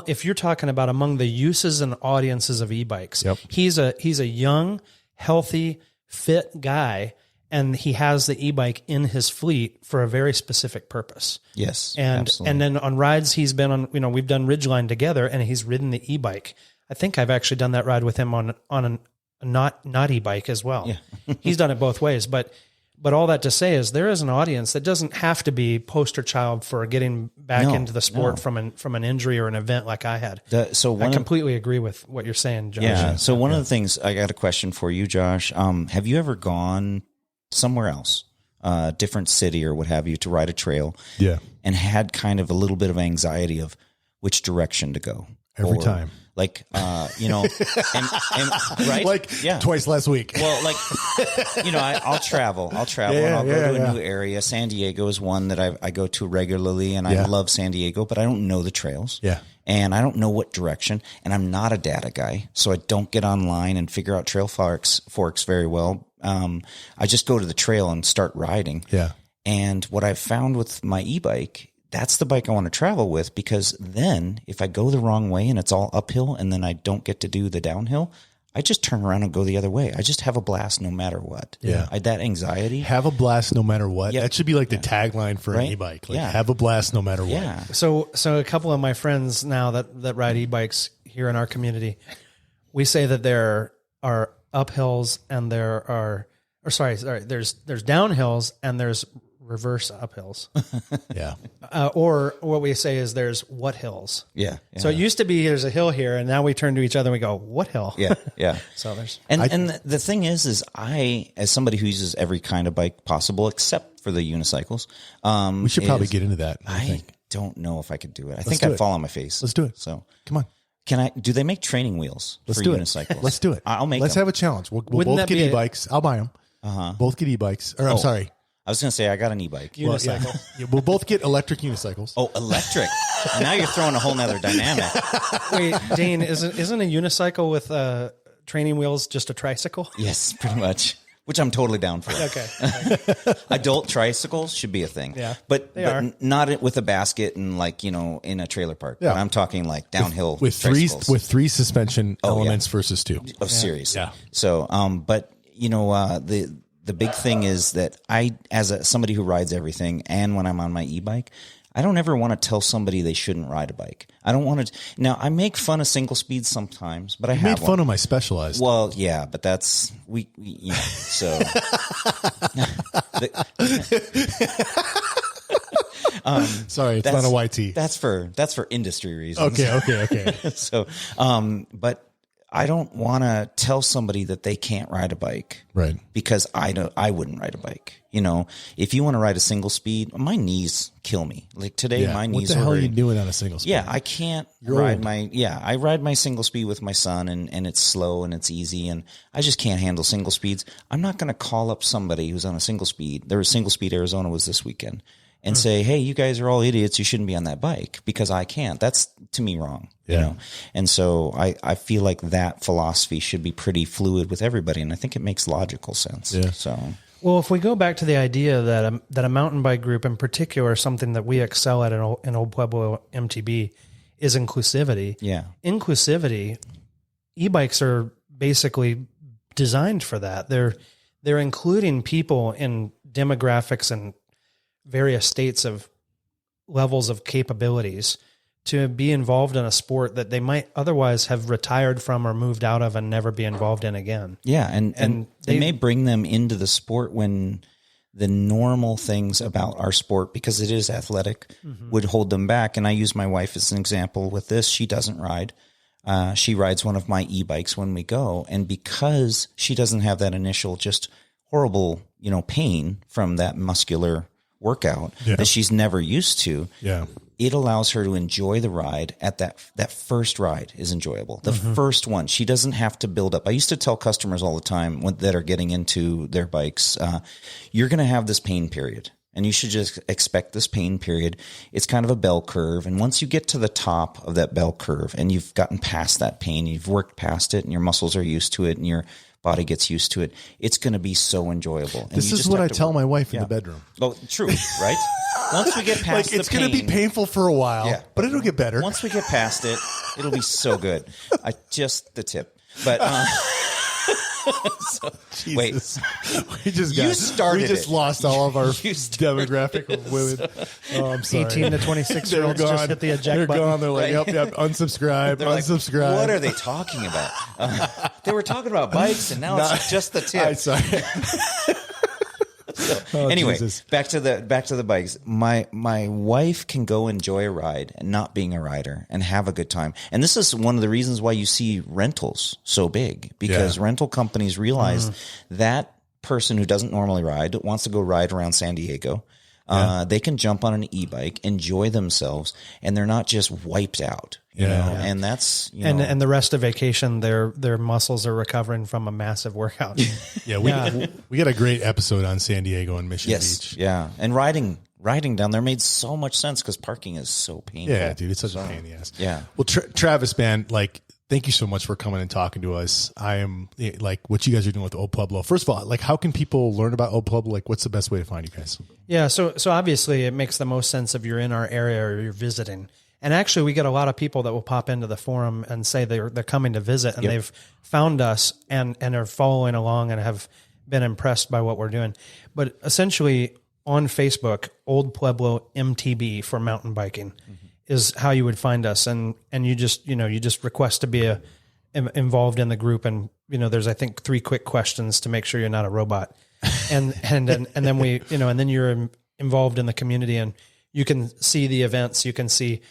Speaker 2: if you're talking about among the uses and audiences of e-bikes, he's a young, healthy, fit guy, and he has the e-bike in his fleet for a very specific purpose.
Speaker 3: Yes.
Speaker 2: And
Speaker 3: absolutely.
Speaker 2: and then on rides he's been on, we've done Ridgeline together, and he's ridden the e-bike. I think I've actually done that ride with him on a not e-bike as well.
Speaker 3: Yeah.
Speaker 2: He's done it both ways, but all that to say is there is an audience that doesn't have to be poster child for getting back into the sport from an injury or an event like I had. I completely agree with what you're saying, Josh.
Speaker 3: Yeah. So one of the things, I got a question for you, Josh. Have you ever gone somewhere else, different city or what have you, to ride a trail?
Speaker 1: Yeah.
Speaker 3: And had kind of a little bit of anxiety of which direction to go
Speaker 1: Every time.
Speaker 3: Like, and right?
Speaker 1: Like twice last week.
Speaker 3: Well, like, I'll travel and I'll go to a new area. San Diego is one that I go to regularly, and I love San Diego, but I don't know the trails.
Speaker 1: Yeah.
Speaker 3: And I don't know what direction, and I'm not a data guy, so I don't get online and figure out trail forks very well. I just go to the trail and start riding.
Speaker 1: Yeah.
Speaker 3: And what I've found with my e-bike, that's the bike I want to travel with, because then if I go the wrong way and it's all uphill and then I don't get to do the downhill, I just turn around and go the other way. I just have a blast no matter what.
Speaker 1: Yeah.
Speaker 3: That anxiety.
Speaker 1: Have a blast no matter what.
Speaker 3: Yep.
Speaker 1: That should be like the tagline for an e-bike. Like, have a blast no matter what.
Speaker 3: Yeah.
Speaker 2: So a couple of my friends now that ride e-bikes here in our community, we say that there are uphills and there's downhills and there's reverse uphills.
Speaker 1: Yeah.
Speaker 2: Or what we say is there's what hills.
Speaker 3: Yeah.
Speaker 2: So it used to be there's a hill here, and now we turn to each other and we go, what hill?
Speaker 3: Yeah. Yeah.
Speaker 2: So there's
Speaker 3: And the thing is I, as somebody who uses every kind of bike possible except for the unicycles,
Speaker 1: we should probably get into that.
Speaker 3: I don't know if I could do it. I think
Speaker 1: do
Speaker 3: I'd
Speaker 1: it.
Speaker 3: fall on my face.
Speaker 1: Let's do it.
Speaker 3: So
Speaker 1: Come on.
Speaker 3: do they make training wheels for
Speaker 1: Do
Speaker 3: unicycles?
Speaker 1: it. Let's do it.
Speaker 3: I'll make
Speaker 1: Let's
Speaker 3: them.
Speaker 1: have a challenge. We'll
Speaker 2: Wouldn't
Speaker 1: both
Speaker 2: that
Speaker 1: get
Speaker 2: be
Speaker 1: e-bikes. I'll buy them. Both get e-bikes. Or I'm sorry.
Speaker 3: I was going to say, I got an e-bike.
Speaker 2: unicycle.
Speaker 1: Yeah, we'll both get electric unicycles.
Speaker 3: Oh, electric. Now you're throwing a whole nother dynamic.
Speaker 2: Wait, Dane, isn't a unicycle with training wheels just a tricycle?
Speaker 3: Yes, pretty much. Which I'm totally down for.
Speaker 2: Okay.
Speaker 3: Adult tricycles should be a thing.
Speaker 2: Yeah,
Speaker 3: But
Speaker 2: they are.
Speaker 3: not with a basket and like, in a trailer park.
Speaker 1: Yeah.
Speaker 3: But I'm talking like downhill
Speaker 1: With three suspension elements versus two.
Speaker 3: Oh, serious.
Speaker 1: Yeah.
Speaker 3: So, but the big thing is that somebody who rides everything, and when I'm on my e-bike, I don't ever want to tell somebody they shouldn't ride a bike. I don't want to. Now, I make fun of single speeds sometimes, but I
Speaker 1: Made fun of my Specialized.
Speaker 3: Well, yeah, but that's so.
Speaker 1: Sorry, it's not a YT.
Speaker 3: That's for industry reasons.
Speaker 1: Okay.
Speaker 3: So, but I don't want to tell somebody that they can't ride a bike,
Speaker 1: Right.
Speaker 3: Because I wouldn't ride a bike. If you want to ride a single speed, my knees kill me. Like today, my knees.
Speaker 1: What the hell are you
Speaker 3: hurting.
Speaker 1: doing on a single speed?
Speaker 3: Yeah, I can't ride I ride my single speed with my son and it's slow and it's easy and I just can't handle single speeds. I'm not going to call up somebody who's on a single speed. There was Single Speed Arizona was this weekend and say, hey, you guys are all idiots. You shouldn't be on that bike because I can't. That's to me wrong. And so I feel like that philosophy should be pretty fluid with everybody. And I think it makes logical sense.
Speaker 1: Yeah.
Speaker 3: So.
Speaker 2: Well, if we go back to the idea that a mountain bike group in particular, something that we excel at in Old Pueblo MTB is inclusivity.
Speaker 3: Yeah.
Speaker 2: Inclusivity, e-bikes are basically designed for that. They're including people in demographics and various states of levels of capabilities to be involved in a sport that they might otherwise have retired from or moved out of and never be involved in again.
Speaker 3: Yeah, and they may bring them into the sport when the normal things about our sport, because it is athletic, would hold them back. And I use my wife as an example with this. She doesn't ride. She rides one of my e-bikes when we go. And because she doesn't have that initial just horrible, pain from that muscular workout that she's never used to, it allows her to enjoy the ride at that first ride is enjoyable. The first one, she doesn't have to build up. I used to tell customers all the time that are getting into their bikes, you're going to have this pain period and you should just expect this pain period. It's kind of a bell curve. And once you get to the top of that bell curve and you've gotten past that pain, you've worked past it and your muscles are used to it and your body gets used to it, it's going to be so enjoyable. And
Speaker 1: This is what I tell my wife in the bedroom.
Speaker 3: Oh, true, right? Once we get past
Speaker 1: It's
Speaker 3: the
Speaker 1: going to be
Speaker 3: pain,
Speaker 1: painful for a while, but it'll get better.
Speaker 3: once we get past it, it'll be so good. Just the tip. But wait,
Speaker 1: we just lost all of our demographic of women. Oh, I'm sorry.
Speaker 2: 18 to 26 year olds just hit the eject
Speaker 1: They're
Speaker 2: button.
Speaker 1: gone. They're like, yep, unsubscribe,
Speaker 3: They're like,
Speaker 1: unsubscribe.
Speaker 3: what are they talking about? They were talking about bikes, and now it's just the tip.
Speaker 1: I'm sorry.
Speaker 3: Anyway,
Speaker 1: Jesus.
Speaker 3: back to the bikes. My wife can go enjoy a ride and not being a rider and have a good time. And this is one of the reasons why you see rentals so big, because rental companies realize that person who doesn't normally ride wants to go ride around San Diego. They can jump on an e-bike, enjoy themselves, and they're not just wiped out. You know? And that's
Speaker 2: and the rest of vacation, their muscles are recovering from a massive workout.
Speaker 1: We got a great episode on San Diego and Mission Beach.
Speaker 3: Yeah, and riding down there made so much sense because parking is so painful.
Speaker 1: Yeah, dude, it's such a pain in the ass.
Speaker 3: Yeah.
Speaker 1: Well, Travis, man, thank you so much for coming and talking to us. I am what you guys are doing with Old Pueblo. First of all, how can people learn about Old Pueblo? What's the best way to find you guys?
Speaker 2: Yeah. So obviously it makes the most sense if you're in our area or you're visiting. And actually we get a lot of people that will pop into the forum and say they're coming to visit and they've found us and are following along and have been impressed by what we're doing. But essentially on Facebook, Old Pueblo MTB for mountain biking is how you would find us. And you just request to be involved in the group. And, there's, I think, 3 quick questions to make sure you're not a robot. And then we, and then you're involved in the community, and you can see the events, you can see,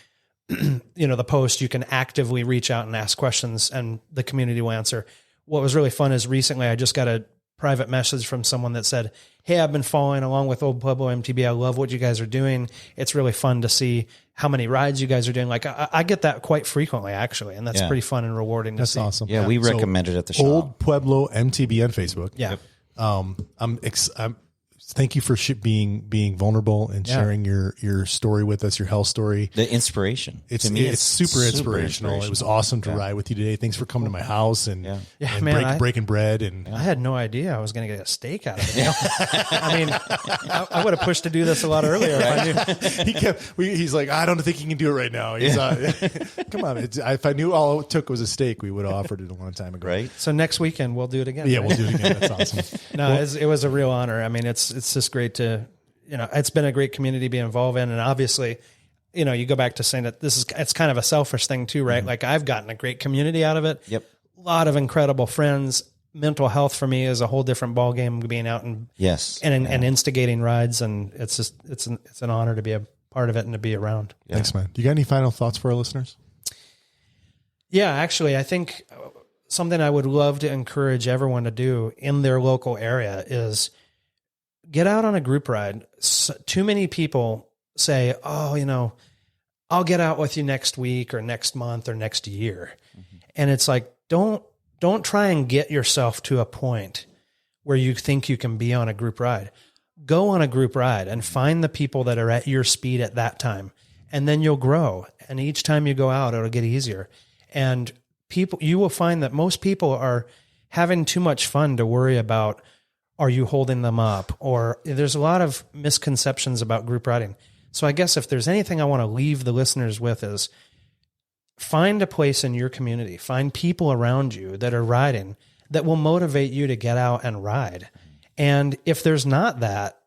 Speaker 2: the post, you can actively reach out and ask questions, and the community will answer. What was really fun is recently I just got a private message from someone that said, "Hey, I've been following along with Old Pueblo MTB. I love what you guys are doing. It's really fun to see how many rides you guys are doing." Like I get that quite frequently, actually, and that's pretty fun and rewarding to see.
Speaker 1: That's awesome.
Speaker 3: Yeah, we recommend it at the shop.
Speaker 1: Old Pueblo MTB on Facebook.
Speaker 2: Yeah.
Speaker 1: I'm thank you for being vulnerable and sharing your story with us, your health story.
Speaker 3: The inspiration.
Speaker 1: It's super inspirational. It was awesome to ride with you today. Thanks for coming to my house and breaking bread. And
Speaker 2: I had no idea I was going to get a steak out of it. I mean, I would have pushed to do this a lot earlier. If I knew.
Speaker 1: He's like, I don't think he can do it right now. He's come on. If I knew all it took was a steak, we would have offered it a long time ago.
Speaker 3: Right.
Speaker 2: So next weekend we'll do it again.
Speaker 1: Yeah,
Speaker 2: right?
Speaker 1: we'll do it again. That's awesome.
Speaker 2: No, it was a real honor. I mean, it's just great to, it's been a great community to be involved in. And obviously, you go back to saying that it's kind of a selfish thing too, right? Mm-hmm. Like I've gotten a great community out of it.
Speaker 3: Yep.
Speaker 2: A lot of incredible friends. Mental health for me is a whole different ballgame, being out and instigating rides. And it's just, it's an honor to be a part of it and to be around.
Speaker 1: Yeah. Thanks, man. Do you got any final thoughts for our listeners?
Speaker 2: Yeah, actually, I think something I would love to encourage everyone to do in their local area is get out on a group ride. Too many people say, "Oh, I'll get out with you next week or next month or next year." Mm-hmm. And it's like, don't try and get yourself to a point where you think you can be on a group ride. Go on a group ride and find the people that are at your speed at that time. And then you'll grow. And each time you go out, it'll get easier. And you will find that most people are having too much fun to worry about, are you holding them up? Or there's a lot of misconceptions about group riding. So I guess if there's anything I want to leave the listeners with is find a place in your community, find people around you that are riding that will motivate you to get out and ride. And if there's not that,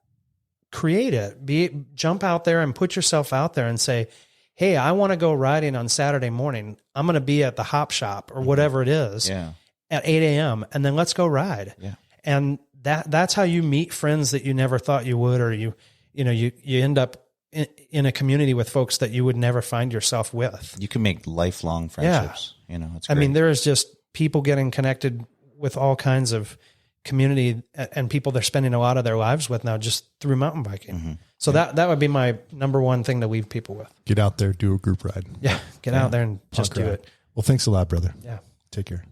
Speaker 2: create it. Jump out there and put yourself out there and say, "Hey, I want to go riding on Saturday morning. I'm going to be at the hop shop or whatever it is at 8 a.m. and then let's go ride."
Speaker 3: Yeah.
Speaker 2: And that's how you meet friends that you never thought you would, or you end up in a community with folks that you would never find yourself with.
Speaker 3: You can make lifelong friendships.
Speaker 2: Yeah.
Speaker 3: It's great.
Speaker 2: I mean, there is just people getting connected with all kinds of community and people they're spending a lot of their lives with now just through mountain biking. Mm-hmm. So that would be my number one thing to leave people with.
Speaker 1: Get out there, do a group ride.
Speaker 2: Yeah. Get out there and just do it.
Speaker 1: Well, thanks a lot, brother.
Speaker 2: Yeah.
Speaker 1: Take care.